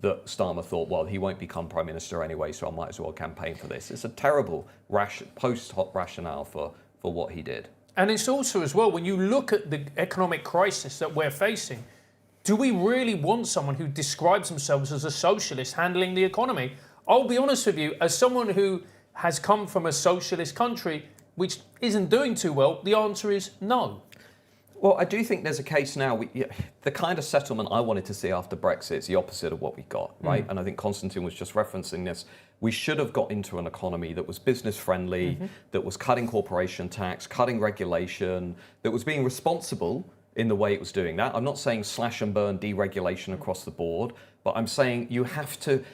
that Starmer thought, well, he won't become Prime Minister anyway, so I might as well campaign for this. It's a terrible post-hoc rationale for what he did. And it's also, as well, when you look at the economic crisis that we're facing, do we really want someone who describes themselves as a socialist handling the economy? I'll be honest with you, as someone who has come from a socialist country which isn't doing too well, the answer is no. Well, I do think there's a case now. The kind of settlement I wanted to see after Brexit is the opposite of what we got, right? And I think Konstantin was just referencing this. We should have got into an economy that was business friendly, that was cutting corporation tax, cutting regulation, that was being responsible in the way it was doing that. I'm not saying slash and burn deregulation across the board, but I'm saying you have to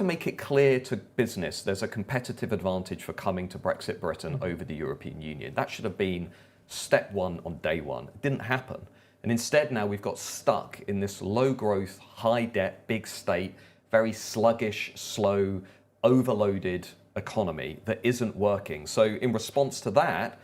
make it clear to business there's a competitive advantage for coming to Brexit Britain over the European Union. That should have been step one on day one. It didn't happen. And instead now we've got stuck in this low growth, high debt, big state, very sluggish, slow, overloaded economy that isn't working. So in response to that,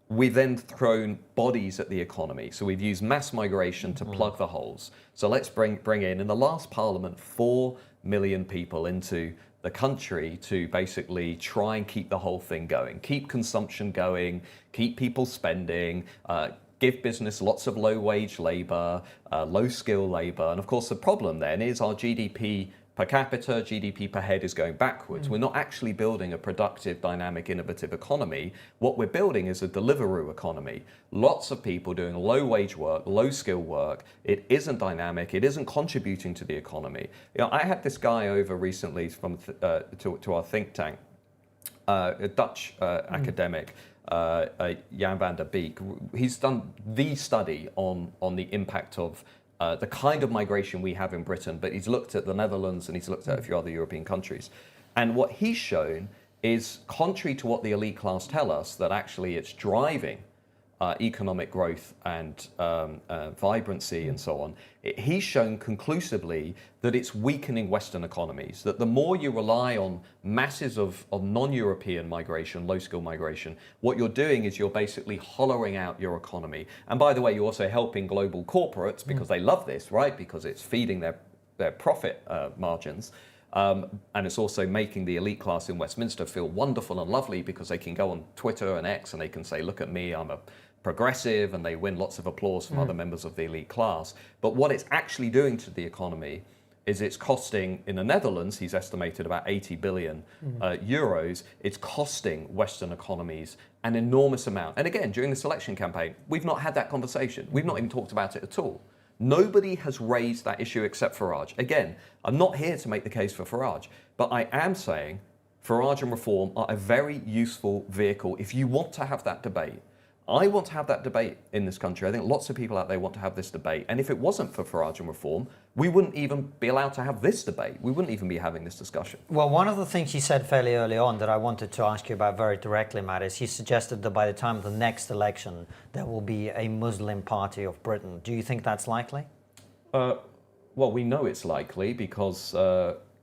we've then thrown bodies at the economy. So we've used mass migration to plug the holes. So let's bring in the last parliament, 4 million people into the country to basically try and keep the whole thing going, keep consumption going, keep people spending, give business lots of low-wage labour, low-skill labour. And of course, the problem then is our GDP per capita, GDP per head is going backwards. We're not actually building a productive, dynamic, innovative economy. What we're building is a Deliveroo economy. Lots of people doing low-wage work, low-skill work. It isn't dynamic. It isn't contributing to the economy. I had this guy over recently from to our think tank, a Dutch academic, Jan van der Beek. He's done the study on the impact of the kind of migration we have in Britain, but he's looked at the Netherlands and he's looked at a few other European countries. And what he's shown is, contrary to what the elite class tell us, that actually it's driving economic growth and vibrancy and so on, he's shown conclusively that it's weakening Western economies, that the more you rely on masses of non-European migration, low-skill migration, what you're doing is you're basically hollowing out your economy. And by the way, you're also helping global corporates because they love this, right? Because it's feeding their profit margins. And it's also making the elite class in Westminster feel wonderful and lovely because they can go on Twitter and X and they can say, look at me, I'm a progressive, and they win lots of applause from other members of the elite class. But what it's actually doing to the economy is it's costing, in the Netherlands, he's estimated about 80 billion euros. It's costing Western economies an enormous amount. And again, during this election campaign, we've not had that conversation. We've not even talked about it at all. Nobody has raised that issue except Farage. Again, I'm not here to make the case for Farage, but I am saying Farage and Reform are a very useful vehicle if you want to have that debate. I want to have that debate in this country. I think lots of people out there want to have this debate. And if it wasn't for Farage and Reform, we wouldn't even be allowed to have this debate. We wouldn't even be having this discussion. Well, one of the things he said fairly early on that I wanted to ask you about very directly, Matt, is he suggested that by the time of the next election, there will be a Muslim party of Britain. Do you think that's likely? Well, we know it's likely because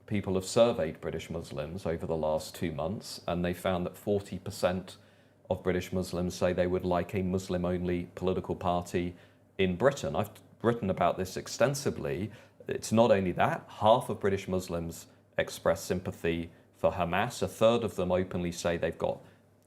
people have surveyed British Muslims over the last 2 months, and they found that 40% of British Muslims say they would like a Muslim-only political party in Britain. I've written about this extensively. It's not only that, half of British Muslims express sympathy for Hamas. A third of them openly say they've got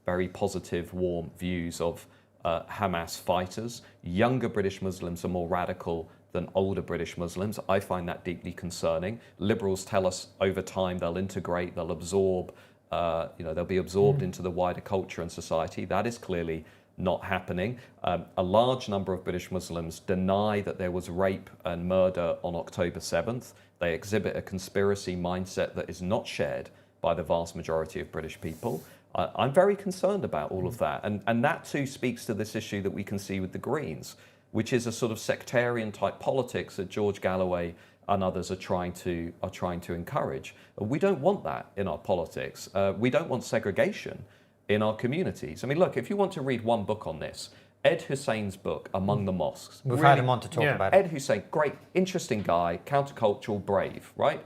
very positive, warm views of Hamas fighters. Younger British Muslims are more radical than older British Muslims. I find that deeply concerning. Liberals tell us over time they'll integrate, they'll absorb, they'll be absorbed into the wider culture and society. That is clearly not happening. A large number of British Muslims deny that there was rape and murder on October 7th. They exhibit a conspiracy mindset that is not shared by the vast majority of British people. I'm very concerned about all of that. And that too speaks to this issue that we can see with the Greens, which is a sort of sectarian type politics that George Galloway and others are trying to encourage. We don't want that in our politics. We don't want segregation in our communities. I mean, look, if you want to read one book on this, Ed Hussein's book, Among the Mosques. We've had him on to talk about it. Ed Hussein, great, interesting guy, countercultural, brave, right?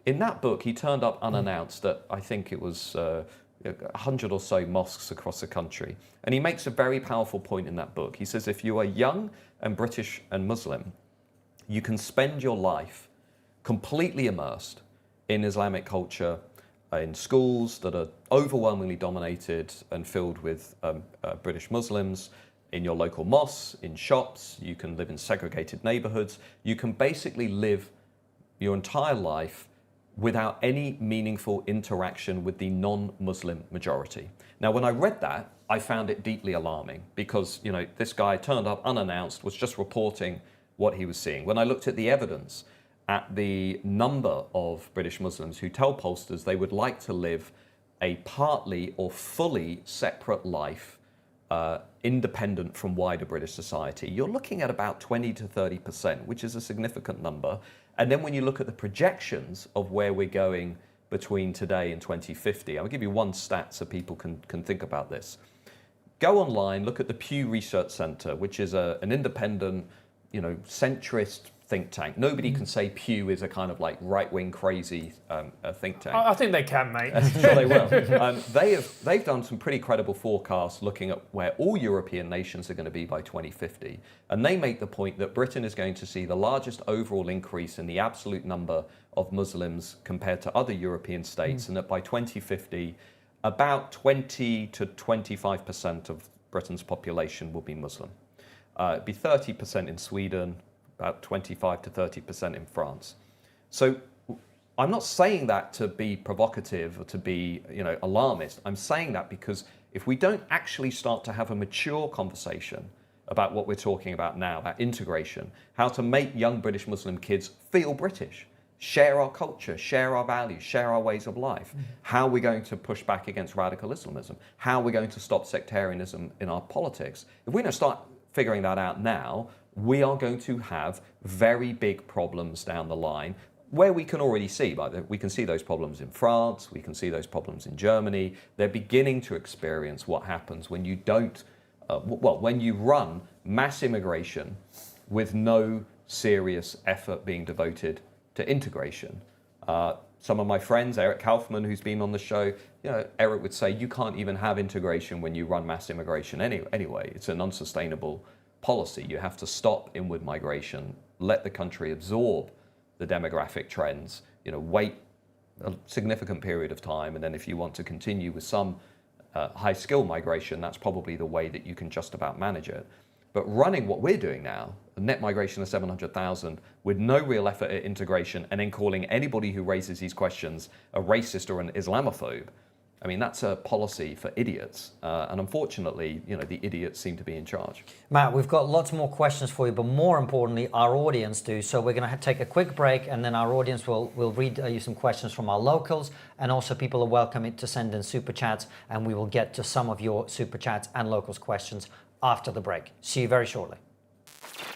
In that book, he turned up unannounced at, I think it was 100 or so mosques across the country. And he makes a very powerful point in that book. He says, if you are young and British and Muslim, you can spend your life completely immersed in Islamic culture, in schools that are overwhelmingly dominated and filled with British Muslims, in your local mosques, in shops, you can live in segregated neighborhoods. You can basically live your entire life without any meaningful interaction with the non-Muslim majority. Now, when I read that, I found it deeply alarming because, you know, this guy turned up unannounced, was just reporting what he was seeing. When I looked at the evidence, at the number of British Muslims who tell pollsters they would like to live a partly or fully separate life, independent from wider British society, you're looking at about 20 to 30%, which is a significant number. And then when you look at the projections of where we're going between today and 2050, I'll give you one stat so people can think about this. Go online, look at the Pew Research Center, which is an independent, you know, centrist think tank. Nobody can say Pew is a kind of like right-wing crazy think tank. I think they can, mate. Sure they will. They've done some pretty credible forecasts looking at where all European nations are going to be by 2050. And they make the point that Britain is going to see the largest overall increase in the absolute number of Muslims compared to other European states, and that by 2050, about 20 to 25% of Britain's population will be Muslim. It'd be 30% in Sweden, about 25 to 30% in France. So I'm not saying that to be provocative or to be, you know, alarmist. I'm saying that because if we don't actually start to have a mature conversation about what we're talking about now, about integration, how to make young British Muslim kids feel British, share our culture, share our values, share our ways of life, how we're going to push back against radical Islamism, how we're going to stop sectarianism in our politics. If we don't start figuring that out now, we are going to have very big problems down the line where we can already see, we can see those problems in France, we can see those problems in Germany. They're beginning to experience what happens when you don't, when you run mass immigration with no serious effort being devoted to integration. Some of my friends, Eric Kaufman, who's been on the show, you know, Eric would say, you can't even have integration when you run mass immigration anyway. It's an unsustainable policy. You have to stop inward migration, let the country absorb the demographic trends, you know, wait a significant period of time, and then if you want to continue with some high skill migration, that's probably the way that you can just about manage it. But running what we're doing now, a net migration of 700,000 with no real effort at integration, and then calling anybody who raises these questions a racist or an Islamophobe, I mean, that's a policy for idiots. And unfortunately, you know, the idiots seem to be in charge. Matt, we've got lots more questions for you, but more importantly, our audience do. So we're going to take a quick break, and then our audience will read you some questions from our locals, and also people are welcome to send in super chats, and we will get to some of your super chats and locals questions after the break. See you very shortly.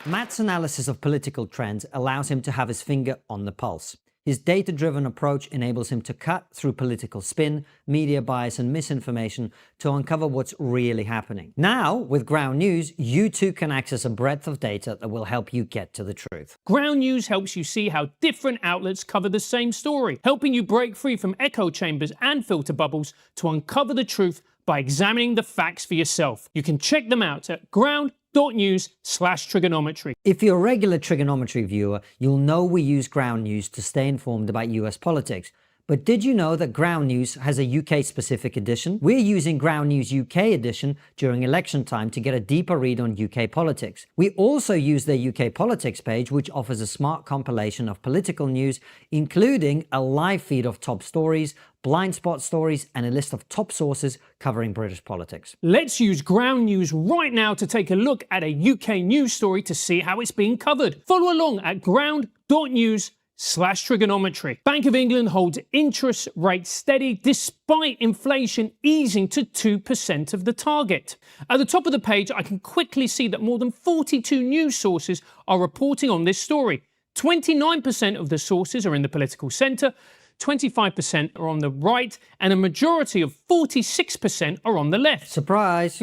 Matt's analysis of political trends allows him to have his finger on the pulse. His data-driven approach enables him to cut through political spin, media bias and misinformation to uncover what's really happening. Now, with Ground News, you too can access a breadth of data that will help you get to the truth. Ground News helps you see how different outlets cover the same story, helping you break free from echo chambers and filter bubbles to uncover the truth by examining the facts for yourself. You can check them out at ground.news/TRIGGERnometry. If you're a regular TRIGGERnometry viewer, you'll know we use Ground News to stay informed about US politics. But did you know that Ground News has a UK-specific edition? We're using Ground News UK edition during election time to get a deeper read on UK politics. We also use their UK politics page, which offers a smart compilation of political news, including a live feed of top stories, blind spot stories, and a list of top sources covering British politics. Let's use Ground News right now to take a look at a UK news story to see how it's being covered. Follow along at ground.news/trigonometry. Bank of England holds interest rates steady despite inflation easing to 2% of the target. At the top of the page, I can quickly see that more than 42 news sources are reporting on this story. 29% of the sources are in the political centre, 25% are on the right, and a majority of 46% are on the left. Surprise!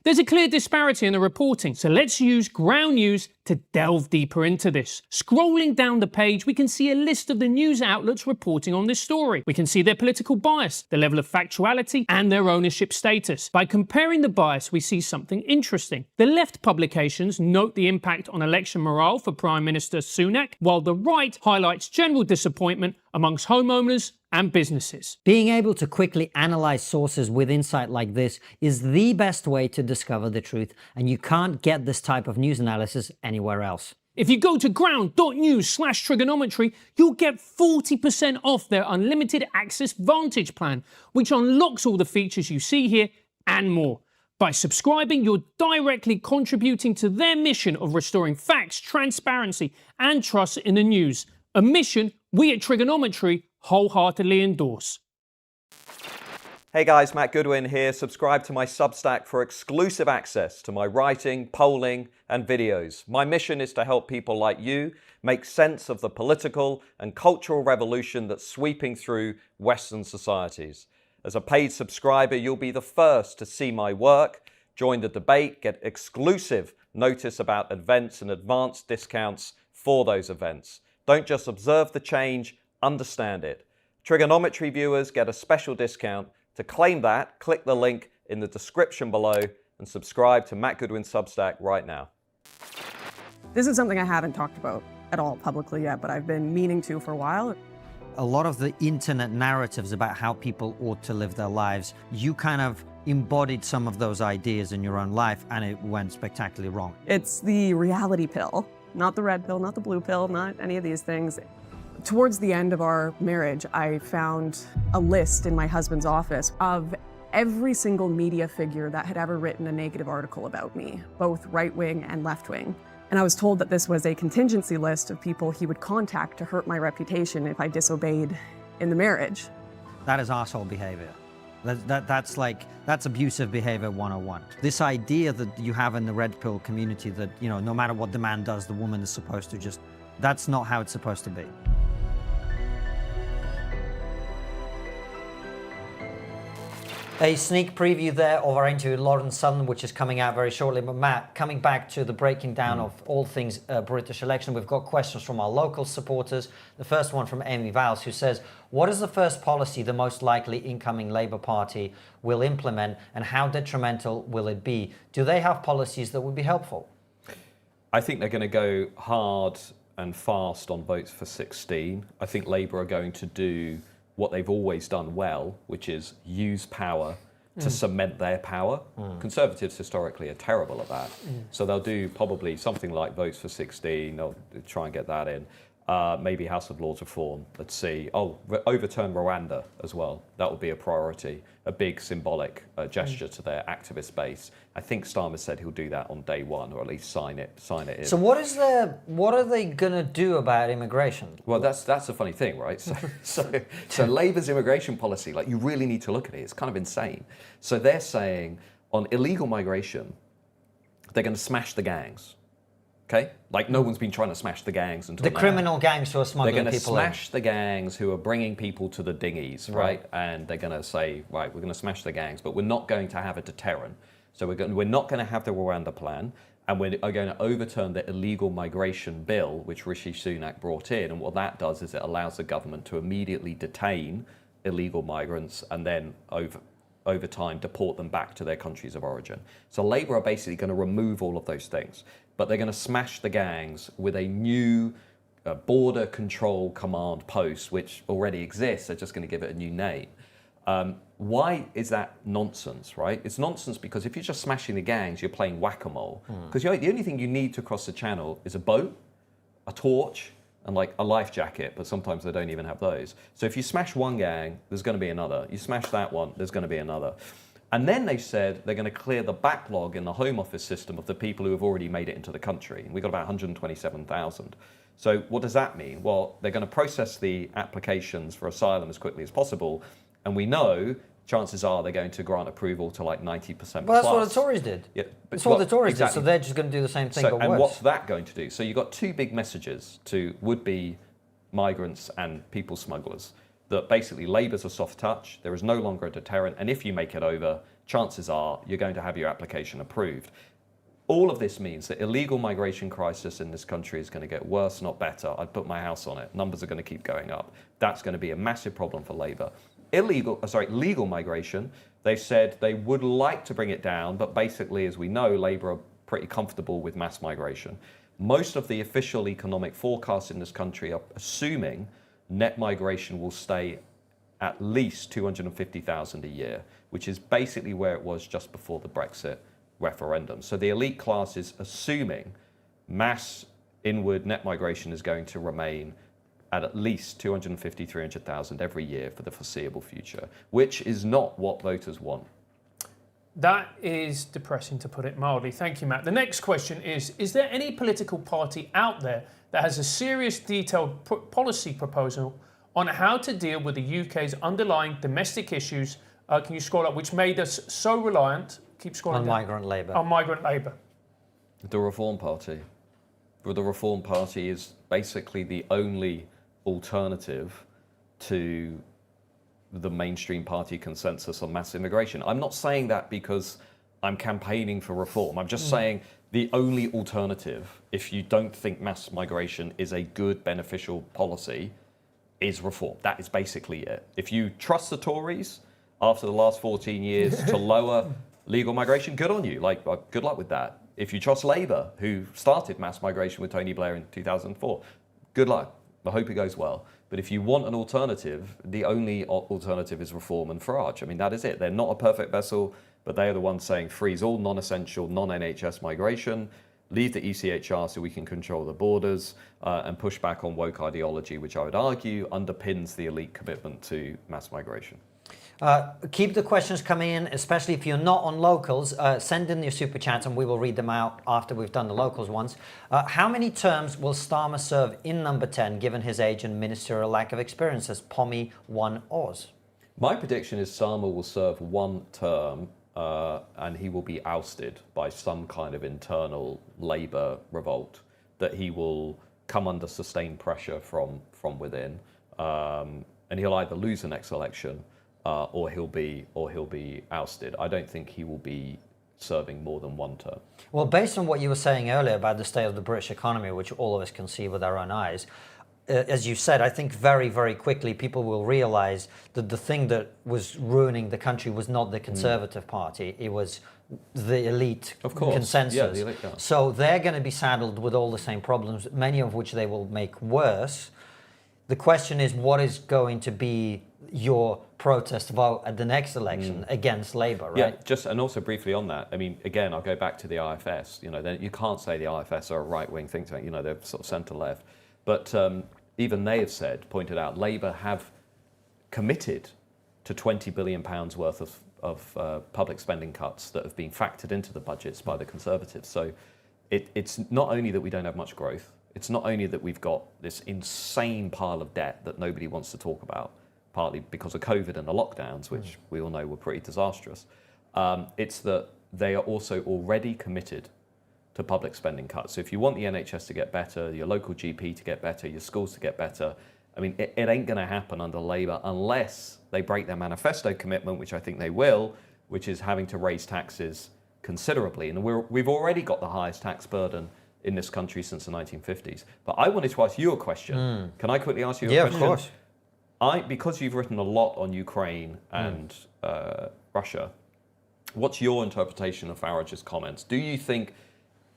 There's a clear disparity in the reporting, so let's use Ground News to delve deeper into this. Scrolling down the page, we can see a list of the news outlets reporting on this story. We can see their political bias, the level of factuality, and their ownership status. By comparing the bias, we see something interesting. The left publications note the impact on election morale for Prime Minister Sunak, while the right highlights general disappointment amongst homeowners and businesses. Being able to quickly analyze sources with insight like this is the best way to discover the truth, and you can't get this type of news analysis anywhere else. If you go to ground.news/trigonometry, you'll get 40% off their unlimited access Vantage plan, which unlocks all the features you see here and more. By subscribing, you're directly contributing to their mission of restoring facts, transparency, and trust in the news. A mission we at Trigonometry wholeheartedly endorse. Hey guys, Matt Goodwin here. Subscribe to my Substack for exclusive access to my writing, polling, and videos. My mission is to help people like you make sense of the political and cultural revolution that's sweeping through Western societies. As a paid subscriber, you'll be the first to see my work, join the debate, get exclusive notice about events and advanced discounts for those events. Don't just observe the change, understand it. Trigonometry viewers get a special discount. To claim that, click the link in the description below and subscribe to Matt Goodwin's Substack right now. This is something I haven't talked about at all publicly yet, but I've been meaning to for a while. A lot of the internet narratives about how people ought to live their lives, you kind of embodied some of those ideas in your own life, and it went spectacularly wrong. It's the reality pill, not the red pill, not the blue pill, not any of these things. Towards the end of our marriage, I found a list in my husband's office of every single media figure that had ever written a negative article about me, both right-wing and left-wing. And I was told that this was a contingency list of people he would contact to hurt my reputation if I disobeyed in the marriage. That is arsehole behavior. That's abusive behavior 101. This idea that you have in the red pill community that, you know, no matter what the man does, the woman is supposed to just, that's not how it's supposed to be. A sneak preview there of our interview with Lauren Southern, which is coming out very shortly. But Matt, coming back to the breaking down of all things British election, we've got questions from our local supporters. The first one from Amy Vowles, who says, what is the first policy the most likely incoming Labour Party will implement, and how detrimental will it be? Do they have policies that would be helpful? I think they're going to go hard and fast on votes for 16. I think Labour are going to do what they've always done well, which is use power to cement their power. Conservatives historically are terrible at that. So they'll do probably something like votes for 16, they'll try and get that in. Maybe House of Lords reform, let's see. Oh, overturn Rwanda as well. That would be a priority, a big symbolic gesture to their activist base. I think Starmer said he'll do that on day one, or at least sign it in. So what are they gonna do about immigration? Well, that's a funny thing, right? So Labour's immigration policy, like, you really need to look at it. It's kind of insane. So they're saying on illegal migration, they're going to smash the gangs. Okay? Like, no one's been trying to smash the gangs until the now. criminal gangs who are smuggling people in. They're going to smash the gangs who are bringing people to the dinghies, right? And they're going to say, right, we're going to smash the gangs, but we're not going to have a deterrent. So we're not going to have the Rwanda plan, and we're going to overturn the illegal migration bill, which Rishi Sunak brought in. And what that does is it allows the government to immediately detain illegal migrants and then over time deport them back to their countries of origin. So Labour are basically going to remove all of those things, but they're going to smash the gangs with a new border control command posts, which already exists. They're just going to give it a new name. Why is that nonsense, right? It's nonsense because if you're just smashing the gangs, you're playing whack-a-mole. Because the only thing you need to cross the channel is a boat, a torch, and like a life jacket, but sometimes they don't even have those. So if you smash one gang, there's going to be another. You smash that one, there's going to be another. And then they said they're going to clear the backlog in the Home Office system of the people who have already made it into the country. And we've got about 127,000. So what does that mean? Well, they're going to process the applications for asylum as quickly as possible. And we know chances are they're going to grant approval to like 90% Well, that's plus. what the Tories did. Yeah, that's what the Tories exactly. did, so they're just going to do the same thing, but and worse. what's that going to do? So you've got two big messages to would-be migrants and people smugglers, that basically Labour's a soft touch, there is no longer a deterrent, and if you make it over, chances are you're going to have your application approved. All of this means that illegal migration crisis in this country is going to get worse, not better. I'd put my house on it. Numbers are going to keep going up. That's going to be a massive problem for Labour. Legal migration, they've said they would like to bring it down, but basically, as we know, Labour are pretty comfortable with mass migration. Most of the official economic forecasts in this country are assuming net migration will stay at least 250,000 a year, which is basically where it was just before the Brexit referendum. So the elite class is assuming mass inward net migration is going to remain at least 250, 300,000 every year for the foreseeable future, which is not what voters want. That is depressing, to put it mildly. Thank you, Matt. The next question is there any political party out there that has a serious detailed policy proposal on how to deal with the UK's underlying domestic issues, can you scroll up, which made us so reliant, keep scrolling on down, migrant labour. on migrant labour? The Reform Party. Well, the Reform Party is basically the only alternative to the mainstream party consensus on mass immigration. I'm not saying that because I'm campaigning for reform. I'm just saying the only alternative, if you don't think mass migration is a good, beneficial policy, is reform. That is basically it. If you trust the Tories after the last 14 years to lower legal migration, good on you. Good luck with that. If you trust Labour, who started mass migration with Tony Blair in 2004, good luck. I hope it goes well. But if you want an alternative, the only alternative is Reform and Farage. I mean, that is it. They're not a perfect vessel, but they are the ones saying freeze all non-essential, non-NHS migration, leave the ECHR so we can control the borders, and push back on woke ideology, which I would argue underpins the elite commitment to mass migration. Keep the questions coming in, especially if you're not on locals. Send in your super chats and we will read them out after we've done the locals ones. How many terms will Starmer serve in number 10, given his age and ministerial lack of experience, as Pommy 1 Oz? My prediction is Starmer will serve one term and he will be ousted by some kind of internal Labour revolt, that he will come under sustained pressure from within, and he'll either lose the next election or he'll be ousted. I don't think he will be serving more than one term. Well, based on what you were saying earlier about the state of the British economy, which all of us can see with our own eyes, as you said, I think very, very quickly people will realise that the thing that was ruining the country was not the Conservative Party, it was the elite consensus. Yeah, the elite, yeah. So they're going to be saddled with all the same problems, many of which they will make worse. The question is, what is going to be your protest vote at the next election against Labour, right? Yeah, and also briefly on that, I mean, again, I'll go back to the IFS. You can't say the IFS are a right-wing think tank. They're sort of centre-left. But even they have pointed out, Labour have committed to £20 billion worth of public spending cuts that have been factored into the budgets by the Conservatives. So it's not only that we don't have much growth, it's not only that we've got this insane pile of debt that nobody wants to talk about, partly because of COVID and the lockdowns, which we all know were pretty disastrous. It's that they are also already committed to public spending cuts. So if you want the NHS to get better, your local GP to get better, your schools to get better, I mean, it ain't going to happen under Labour unless they break their manifesto commitment, which I think they will, which is having to raise taxes considerably. And we've already got the highest tax burden in this country since the 1950s. But I wanted to ask you a question. Can I quickly ask you a question? Yeah, of course. Because you've written a lot on Ukraine and Russia, what's your interpretation of Farage's comments? Do you think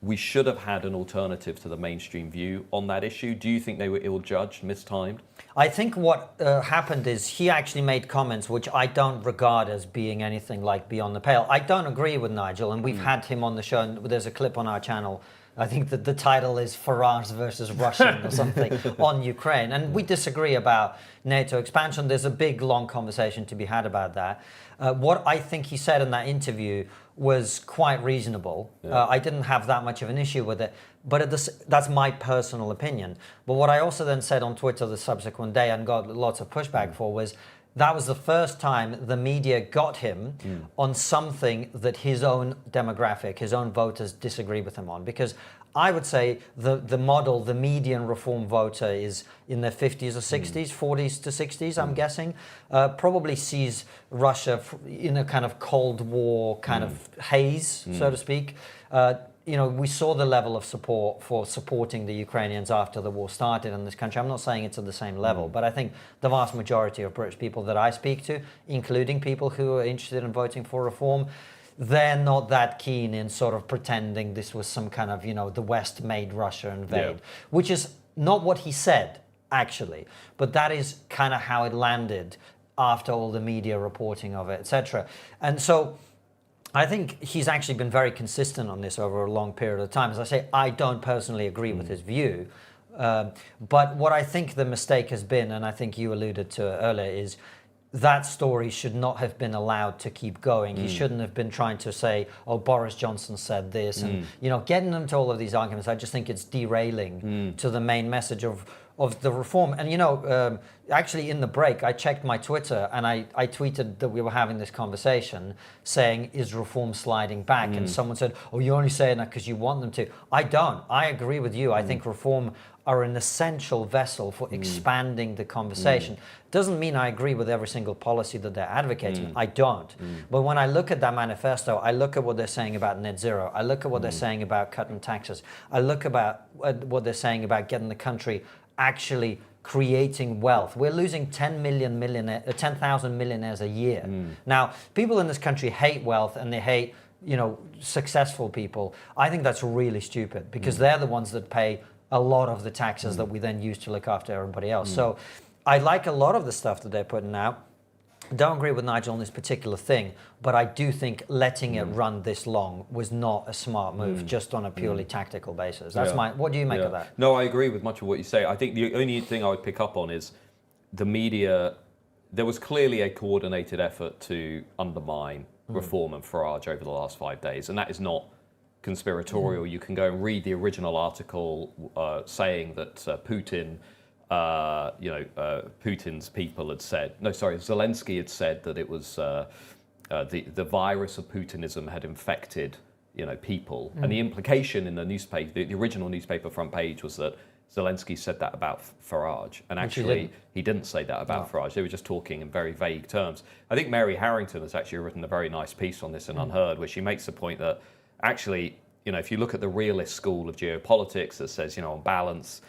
we should have had an alternative to the mainstream view on that issue. Do you think they were ill-judged, mistimed? I think what happened is he actually made comments which I don't regard as being anything like beyond the pale. I don't agree with Nigel, and we've had him on the show, and there's a clip on our channel. I think that the title is Farage versus Russian or something on Ukraine. And we disagree about NATO expansion. There's a big, long conversation to be had about that. What I think he said in that interview was quite reasonable. I didn't have that much of an issue with it, but that's my personal opinion. But what I also then said on Twitter the subsequent day and got lots of pushback for was that was the first time the media got him on something that his own demographic, his own voters disagree with him on. Because I would say the model, the median reform voter is in their 50s or 60s, 40s to 60s, I'm guessing, probably sees Russia in a kind of Cold War kind of haze, so to speak. You know, we saw the level of support for supporting the Ukrainians after the war started in this country. I'm not saying it's at the same level, but I think the vast majority of British people that I speak to, including people who are interested in voting for reform, they're not that keen in sort of pretending this was some kind of, you know, the West made Russia invade, which is not what he said, actually, but that is kind of how it landed after all the media reporting of it, etc. And so I think he's actually been very consistent on this over a long period of time. As I say, I don't personally agree with his view. But what I think the mistake has been, and I think you alluded to it earlier, is that story should not have been allowed to keep going. He shouldn't have been trying to say, oh, Boris Johnson said this. And, you know, getting them to all of these arguments, I just think it's derailing to the main message of the reform. And, you know, actually in the break, I checked my Twitter and I tweeted that we were having this conversation saying, is reform sliding back? And someone said, oh, you're only saying that because you want them to. I don't. I agree with you. I think reform are an essential vessel for expanding the conversation. Doesn't mean I agree with every single policy that they're advocating. I don't. But when I look at that manifesto, I look at what they're saying about net zero. I look at what they're saying about cutting taxes. I look about what they're saying about getting the country actually creating wealth. We're losing 10,000 millionaires a year. Now, people in this country hate wealth and they hate, you know, successful people. I think that's really stupid because they're the ones that pay a lot of the taxes that we then use to look after everybody else. So I like a lot of the stuff that they're putting out. Don't agree with Nigel on this particular thing, but I do think letting it run this long was not a smart move, just on a purely tactical basis. That's what do you make of that? No, I agree with much of what you say. I think the only thing I would pick up on is the media. There was clearly a coordinated effort to undermine reform and Farage over the last 5 days, and that is not conspiratorial. You can go and read the original article saying that Putin, Putin's people had said, Zelensky had said that it was the virus of Putinism had infected, people. And the implication in the newspaper, the original newspaper front page was that Zelensky said that about Farage, and actually he didn't say that about Farage. They were just talking in very vague terms. I think Mary Harrington has actually written a very nice piece on this in Unheard, where she makes the point that actually, if you look at the realist school of geopolitics that says, on balance,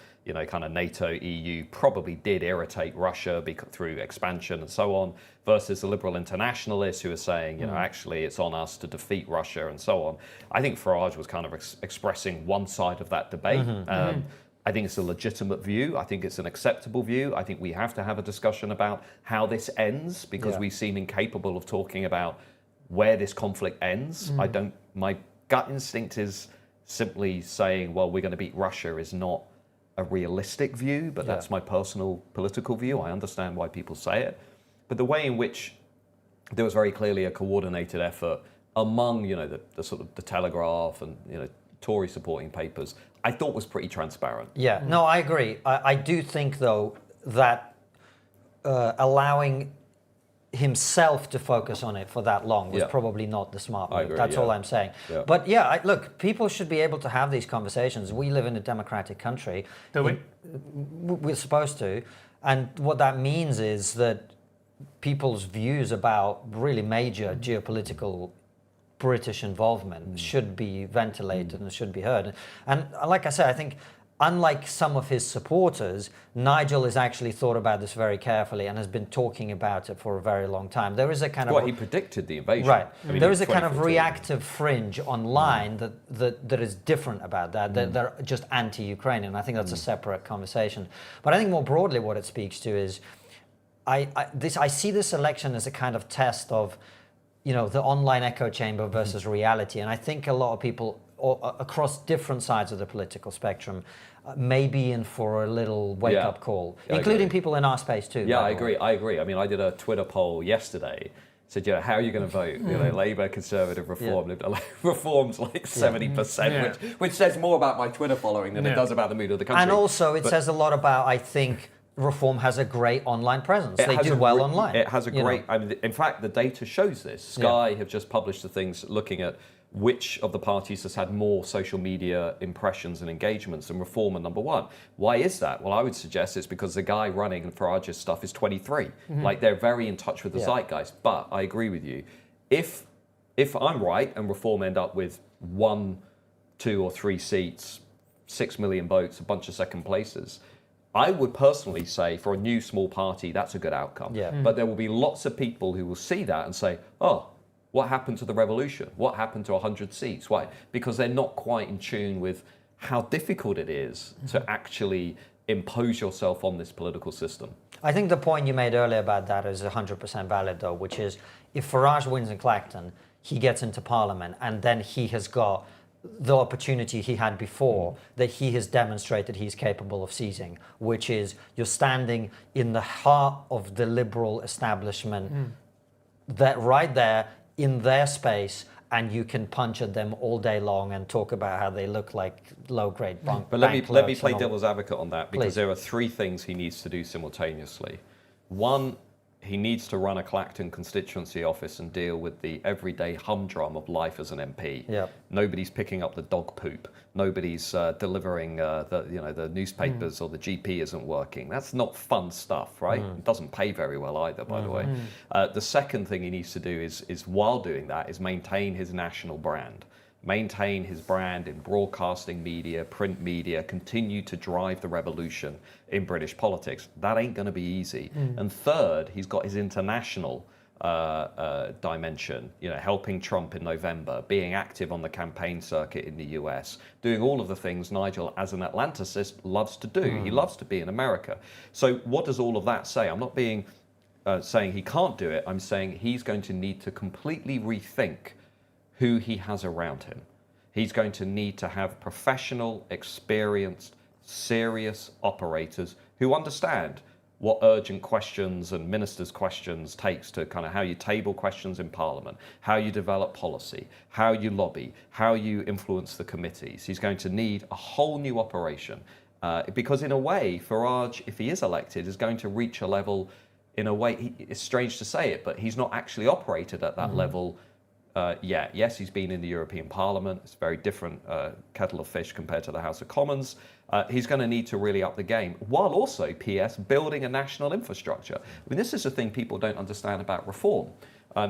kind of NATO, EU probably did irritate Russia through expansion and so on, versus the liberal internationalists who are saying, actually it's on us to defeat Russia and so on. I think Farage was kind of expressing one side of that debate. I think it's a legitimate view. I think it's an acceptable view. I think we have to have a discussion about how this ends, because we seem incapable of talking about where this conflict ends. My gut instinct is simply saying, well, we're going to beat Russia is not a realistic view, but that's my personal political view. I understand why people say it. But the way in which there was very clearly a coordinated effort among, the sort of the Telegraph and, Tory supporting papers, I thought was pretty transparent. Yeah, no, I agree. I do think, though, that allowing himself to focus on it for that long was probably not the smart move. That's all I'm saying. Yeah. But look, people should be able to have these conversations. We live in a democratic country. Do we? We're supposed to. And what that means is that people's views about really major geopolitical British involvement should be ventilated and should be heard. And like I said, I think unlike some of his supporters, Nigel has actually thought about this very carefully and has been talking about it for a very long time. There is a kind of... Well, he predicted the invasion. Right. I mean, there is a kind of 2014. reactive fringe online that is different about that. They're just anti-Ukrainian. I think that's a separate conversation. But I think more broadly what it speaks to is I see this election as a kind of test of, you know, the online echo chamber versus reality. And I think a lot of people across different sides of the political spectrum may be in for a little wake-up call, including people in our space too. Yeah, I agree. I mean, I did a Twitter poll yesterday. Said, you know, how are you going to vote? You know, Labour, Conservative, Reform. Reform's like 70%, which says more about my Twitter following than it does about the mood of the country. And also, it says a lot about, I think, Reform has a great online presence. They do well online. It has a great... I mean, in fact, the data shows this. Sky have just published the things looking at which of the parties has had more social media impressions and engagements, and Reform are number one. Why is that? Well, I would suggest it's because the guy running Farage's stuff is 23. Like, they're very in touch with the zeitgeist. But I agree with you. If I'm right and Reform end up with 1, 2 or 3 seats, 6 million votes, a bunch of second places, I would personally say for a new small party, that's a good outcome. But there will be lots of people who will see that and say, oh, what happened to the revolution? What happened to 100 seats? Why? Because they're not quite in tune with how difficult it is to actually impose yourself on this political system. I think the point you made earlier about that is 100% valid, though, which is if Farage wins in Clacton, he gets into Parliament, and then he has got the opportunity he had before that he has demonstrated he's capable of seizing, which is you're standing in the heart of the liberal establishment, that right there in their space, and you can punch at them all day long and talk about how they look like low-grade bank. But let me play devil's advocate on that, because there are 3 things he needs to do simultaneously. One, he needs to run a Clacton constituency office and deal with the everyday humdrum of life as an MP. Nobody's picking up the dog poop. Nobody's delivering the newspapers, or the GP isn't working. That's not fun stuff, right? It doesn't pay very well either, by the way. The second thing he needs to do is while doing that, is maintain his national brand. Maintain his brand in broadcasting media, print media, continue to drive the revolution in British politics. That ain't going to be easy. And third, he's got his international dimension, you know, helping Trump in November, being active on the campaign circuit in the US, doing all of the things Nigel, as an Atlanticist, loves to do. He loves to be in America. So what does all of that say? I'm not being saying he can't do it. I'm saying he's going to need to completely rethink who he has around him. He's going to need to have professional, experienced, serious operators who understand what urgent questions and ministers' questions takes to kind of how you table questions in Parliament, how you develop policy, how you lobby, how you influence the committees. He's going to need a whole new operation because in a way, Farage, if he is elected, is going to reach a level, in a way, it's strange to say it, but he's not actually operated at that level yet. Yes, he's been in the European Parliament. It's a very different kettle of fish compared to the House of Commons. He's going to need to really up the game, while also, P.S., building a national infrastructure. I mean, this is the thing people don't understand about Reform.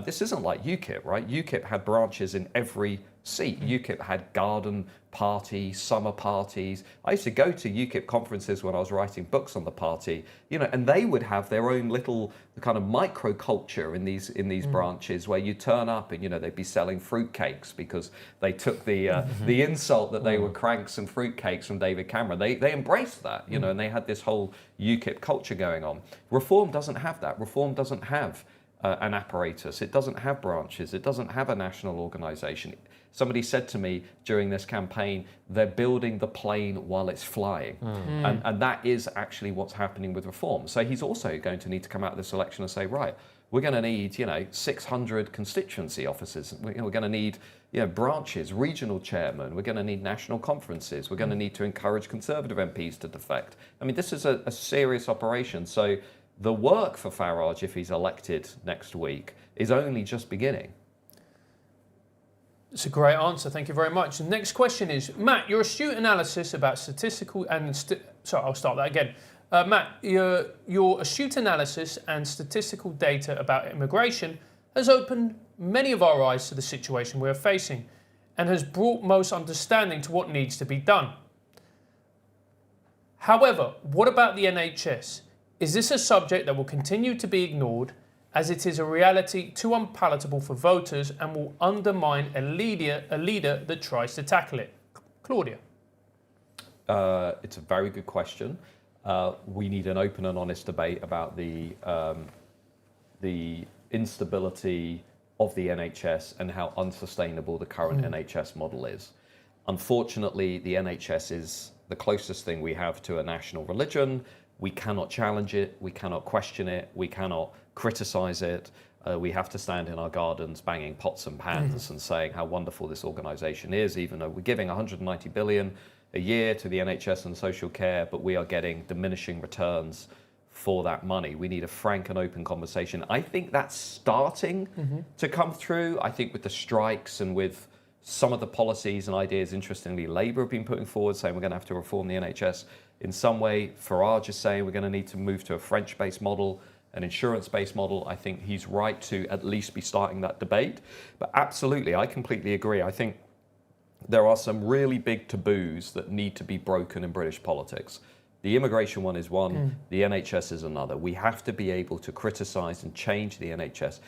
This isn't like UKIP, right? UKIP had branches in every seat. UKIP had garden parties, summer parties. I used to go to UKIP conferences when I was writing books on the party, you know, and they would have their own little kind of micro culture in these branches where you turn up and, you know, they'd be selling fruitcakes because they took the insult that they were cranks and fruitcakes from David Cameron. They embraced that, you know, and they had this whole UKIP culture going on. Reform doesn't have that. Reform doesn't have an apparatus. It doesn't have branches. It doesn't have a national organisation. Somebody said to me during this campaign, they're building the plane while it's flying. And that is actually what's happening with Reform. So he's also going to need to come out of this election and say, right, we're going to need, you know, 600 constituency offices. We're going to need, you know, branches, regional chairmen. We're going to need national conferences. We're going to need to encourage Conservative MPs to defect. I mean, this is a serious operation. So the work for Farage, if he's elected next week, is only just beginning. It's a great answer. Thank you very much. The next question is, Matt, your astute analysis about statistical and... sorry, I'll start that again. Matt, your astute analysis and statistical data about immigration has opened many of our eyes to the situation we are facing and has brought most understanding to what needs to be done. However, what about the NHS? Is this a subject that will continue to be ignored as it is a reality too unpalatable for voters and will undermine a leader that tries to tackle it? Claudia. It's a very good question. We need an open and honest debate about the instability of the NHS and how unsustainable the current NHS model is. Unfortunately, the NHS is the closest thing we have to a national religion. We cannot challenge it, we cannot question it, we cannot criticize it. We have to stand in our gardens banging pots and pans and saying how wonderful this organisation is, even though we're giving 190 billion a year to the NHS and social care, but we are getting diminishing returns for that money. We need a frank and open conversation. I think that's starting to come through. I think with the strikes and with some of the policies and ideas, interestingly, Labour have been putting forward, saying we're going to have to reform the NHS in some way. Farage is saying we're going to need to move to a French-based model, an insurance-based model. I think he's right to at least be starting that debate. But absolutely, I completely agree. I think there are some really big taboos that need to be broken in British politics. The immigration one is one, the NHS is another. We have to be able to criticise and change the NHS,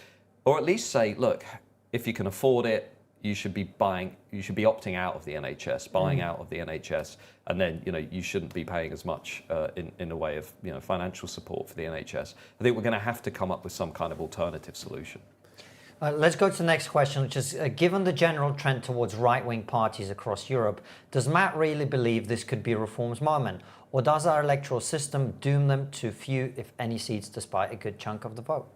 or at least say, look, if you can afford it, you should be opting out of the NHS, buying out of the NHS, and then you shouldn't be paying as much in the way of financial support for the NHS. I think we're going to have to come up with some kind of alternative solution. Let's go to the next question, which is, given the general trend towards right-wing parties across Europe, does Matt really believe this could be reform's moment? Or does our electoral system doom them to few, if any, seats despite a good chunk of the vote?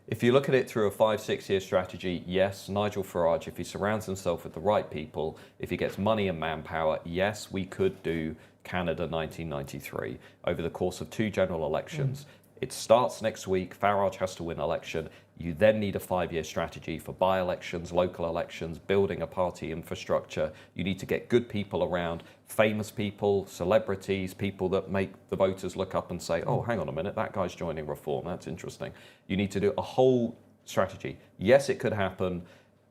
If you look at it through a 5-6 year strategy, yes, Nigel Farage, if he surrounds himself with the right people, if he gets money and manpower, yes, we could do Canada 1993 over the course of 2 general elections. It starts next week. Farage has to win election. You then need a 5-year strategy for by-elections, local elections, building a party infrastructure. You need to get good people around, famous people, celebrities, people that make the voters look up and say, oh, hang on a minute, that guy's joining Reform. That's interesting. You need to do a whole strategy. Yes, it could happen,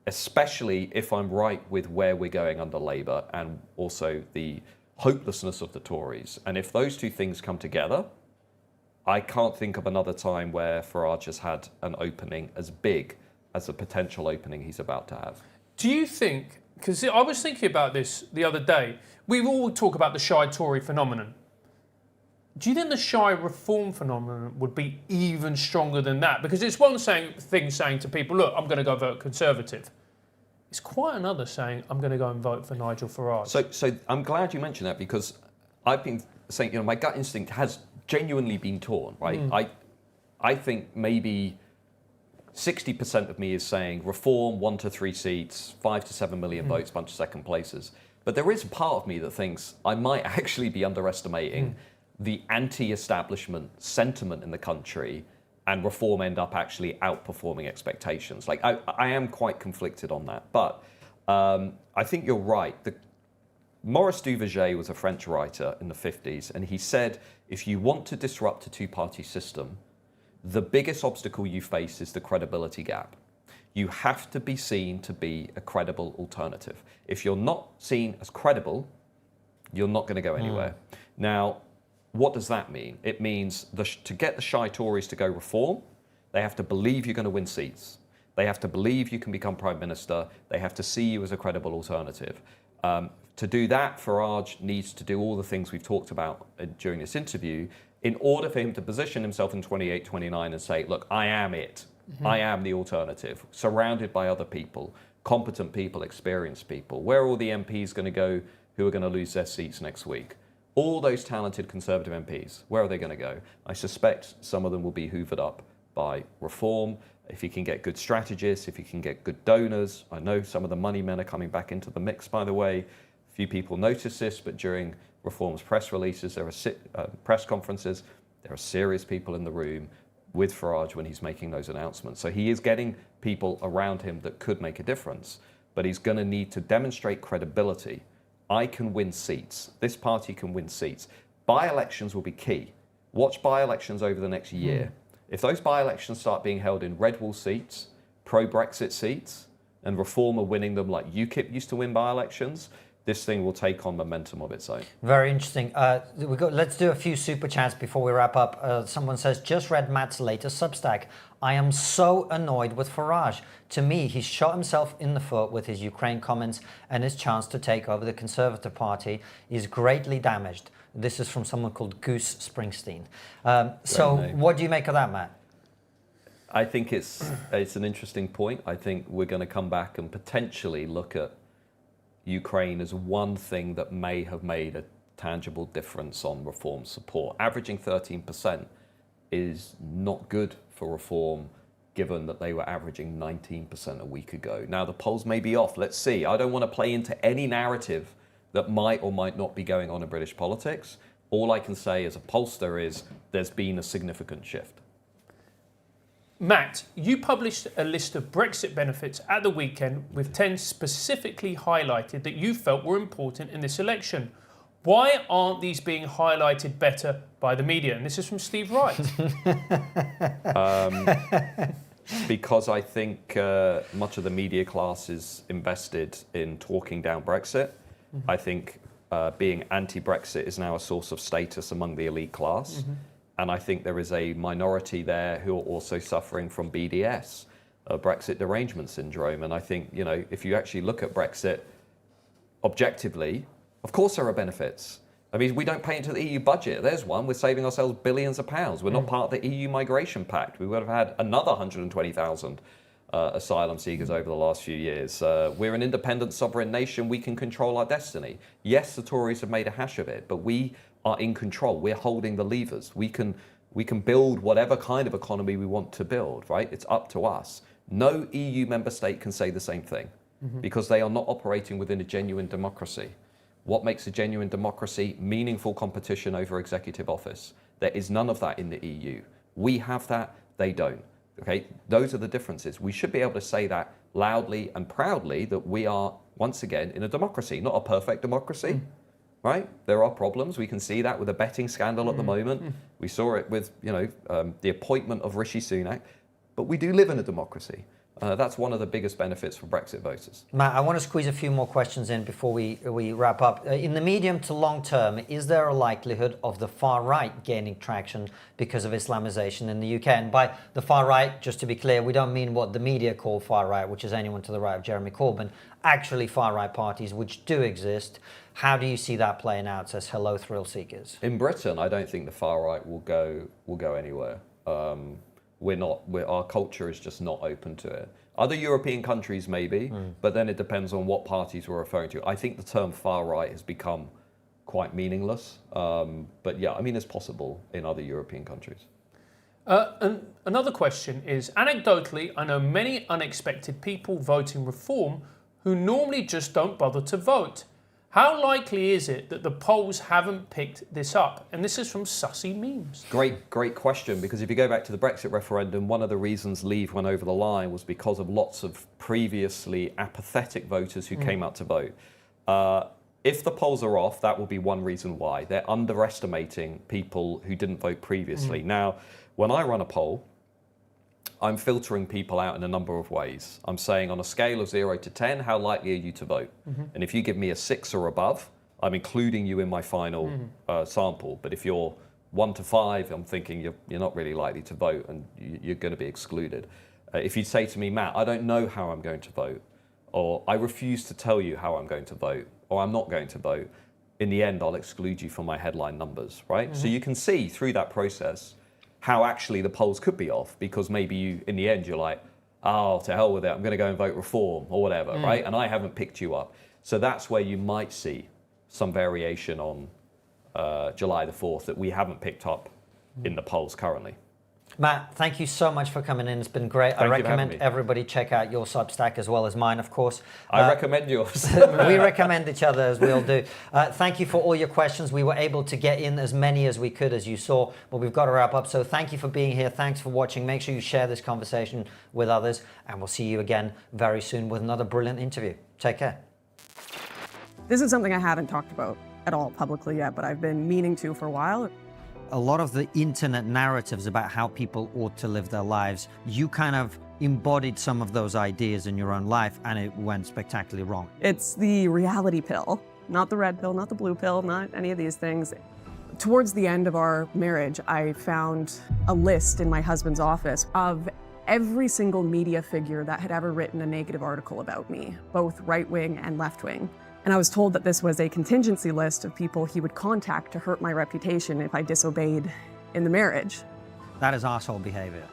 especially if I'm right with where we're going under Labour and also the hopelessness of the Tories. And if those two things come together, I can't think of another time where Farage has had an opening as big as the potential opening he's about to have. Do you think, because I was thinking about this the other day, we all talk about the shy Tory phenomenon. Do you think the shy Reform phenomenon would be even stronger than that? Because it's one thing saying to people, look, I'm going to go vote Conservative. It's quite another saying, I'm going to go and vote for Nigel Farage. So I'm glad you mentioned that, because I've been saying, my gut instinct has genuinely been torn, right? I think maybe 60% of me is saying Reform, 1 to 3 seats, 5 to 7 million votes, bunch of second places. But there is a part of me that thinks I might actually be underestimating the anti-establishment sentiment in the country, and Reform end up actually outperforming expectations. Like, I am quite conflicted on that. But I think you're right. Maurice Duverger was a French writer in the 50s, and he said, if you want to disrupt a two-party system, the biggest obstacle you face is the credibility gap. You have to be seen to be a credible alternative. If you're not seen as credible, you're not going to go anywhere. Now, what does that mean? It means to get the shy Tories to go Reform, they have to believe you're going to win seats. They have to believe you can become Prime Minister. They have to see you as a credible alternative. To do that, Farage needs to do all the things we've talked about during this interview in order for him to position himself in 28, 29 and say, look, I am it. I am the alternative, surrounded by other people, competent people, experienced people. Where are all the MPs going to go who are going to lose their seats next week? All those talented Conservative MPs, where are they going to go? I suspect some of them will be hoovered up by Reform. If you can get good strategists, if you can get good donors. I know some of the money men are coming back into the mix, by the way. Few people notice this, but during Reform's press releases, there are press conferences, there are serious people in the room with Farage when he's making those announcements. So he is getting people around him that could make a difference, but he's going to need to demonstrate credibility. I can win seats. This party can win seats. By-elections will be key. Watch by-elections over the next year. If those by-elections start being held in red wall seats, pro-Brexit seats, and Reform are winning them like UKIP used to win by-elections, this thing will take on momentum of its own. Very interesting. Let's do a few super chats before we wrap up. Someone says, just read Matt's latest Substack. I am so annoyed with Farage. To me, he's shot himself in the foot with his Ukraine comments, and his chance to take over the Conservative Party is greatly damaged. This is from someone called Goose Springsteen. So what do you make of that, Matt? I think it's an interesting point. I think we're going to come back and potentially look at Ukraine as one thing that may have made a tangible difference on reform support. Averaging 13% is not good for reform, given that they were averaging 19% a week ago. Now, the polls may be off. Let's see. I don't want to play into any narrative that might or might not be going on in British politics. All I can say as a pollster is there's been a significant shift. Matt, you published a list of Brexit benefits at the weekend with 10 specifically highlighted that you felt were important in this election. Why aren't these being highlighted better by the media? And this is from Steve Wright. Because I think much of the media class is invested in talking down Brexit. I think being anti-Brexit is now a source of status among the elite class. And I think there is a minority there who are also suffering from BDS, Brexit derangement syndrome. And I think, you know, if you actually look at Brexit objectively, of course there are benefits. I mean, we don't pay into the EU budget. There's one. We're saving ourselves billions of pounds. We're not part of the EU migration pact. We would have had another 120,000 asylum seekers over the last few years. We're an independent sovereign nation. We can control our destiny. Yes, the Tories have made a hash of it, but we are in control. We're holding the levers. We can build whatever kind of economy we want to build, right? It's up to us. No EU member state can say the same thing because they are not operating within a genuine democracy. What makes a genuine democracy? Meaningful competition over executive office. There is none of that in the EU. We have that, they don't. Okay, those are the differences. We should be able to say that loudly and proudly that we are, once again, in a democracy, not a perfect democracy. Right? There are problems. We can see that with the betting scandal at the moment. We saw it with, you know, the appointment of Rishi Sunak. But we do live in a democracy. That's one of the biggest benefits for Brexit voters. Matt, I want to squeeze a few more questions in before we wrap up. In the medium to long term, is there a likelihood of the far right gaining traction because of Islamization in the UK? And by the far right, just to be clear, we don't mean what the media call far right, which is anyone to the right of Jeremy Corbyn. Actually, far right parties which do exist. How do you see that playing out? Says hello, thrill seekers. In Britain, I don't think the far right will go anywhere. Our culture is just not open to it. Other European countries maybe, but then it depends on what parties we're referring to. I think the term far right has become quite meaningless. But yeah, I mean, it's possible in other European countries. And another question is, anecdotally, I know many unexpected people voting reform who normally just don't bother to vote. How likely is it that the polls haven't picked this up? And this is from Sussy Memes. Great question, because if you go back to the Brexit referendum, one of the reasons Leave went over the line was because of lots of previously apathetic voters who came out to vote. If the polls are off, that will be one reason why. They're underestimating people who didn't vote previously. Now, when I run a poll, I'm filtering people out in a number of ways. I'm saying on a scale of 0 to 10, how likely are you to vote? And if you give me a 6 or above, I'm including you in my final sample. But if you're 1 to 5, I'm thinking you're not really likely to vote and you're going to be excluded. If you say to me, Matt, I don't know how I'm going to vote, or I refuse to tell you how I'm going to vote, or I'm not going to vote, in the end, I'll exclude you from my headline numbers, right? So you can see through that process how actually the polls could be off, because maybe you, in the end, you're like, oh, to hell with it, I'm going to go and vote reform or whatever, right? And I haven't picked you up. So that's where you might see some variation on July the 4th that we haven't picked up in the polls currently. Matt, thank you so much for coming in. It's been great. I recommend everybody check out your Substack as well as mine, of course. I recommend yours. We recommend each other, as we all do. Thank you for all your questions. We were able to get in as many as we could, as you saw, but we've got to wrap up. So thank you for being here. Thanks for watching. Make sure you share this conversation with others, and we'll see you again very soon with another brilliant interview. Take care. This is something I haven't talked about at all publicly yet, but I've been meaning to for a while. A lot of the internet narratives about how people ought to live their lives, you kind of embodied some of those ideas in your own life, and it went spectacularly wrong. It's the reality pill. not the red pill, not the blue pill, not any of these things. Towards the end of our marriage, I found a list in my husband's office of every single media figure that had ever written a negative article about me, both right-wing and left-wing. And I was told that this was a contingency list of people he would contact to hurt my reputation if I disobeyed in the marriage. That is arsehole behavior.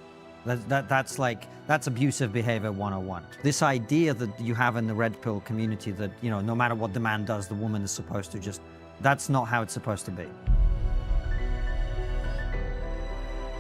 That's abusive behavior 101. This idea that you have in the red pill community that, you know, no matter what the man does, the woman is supposed to just, that's not how it's supposed to be.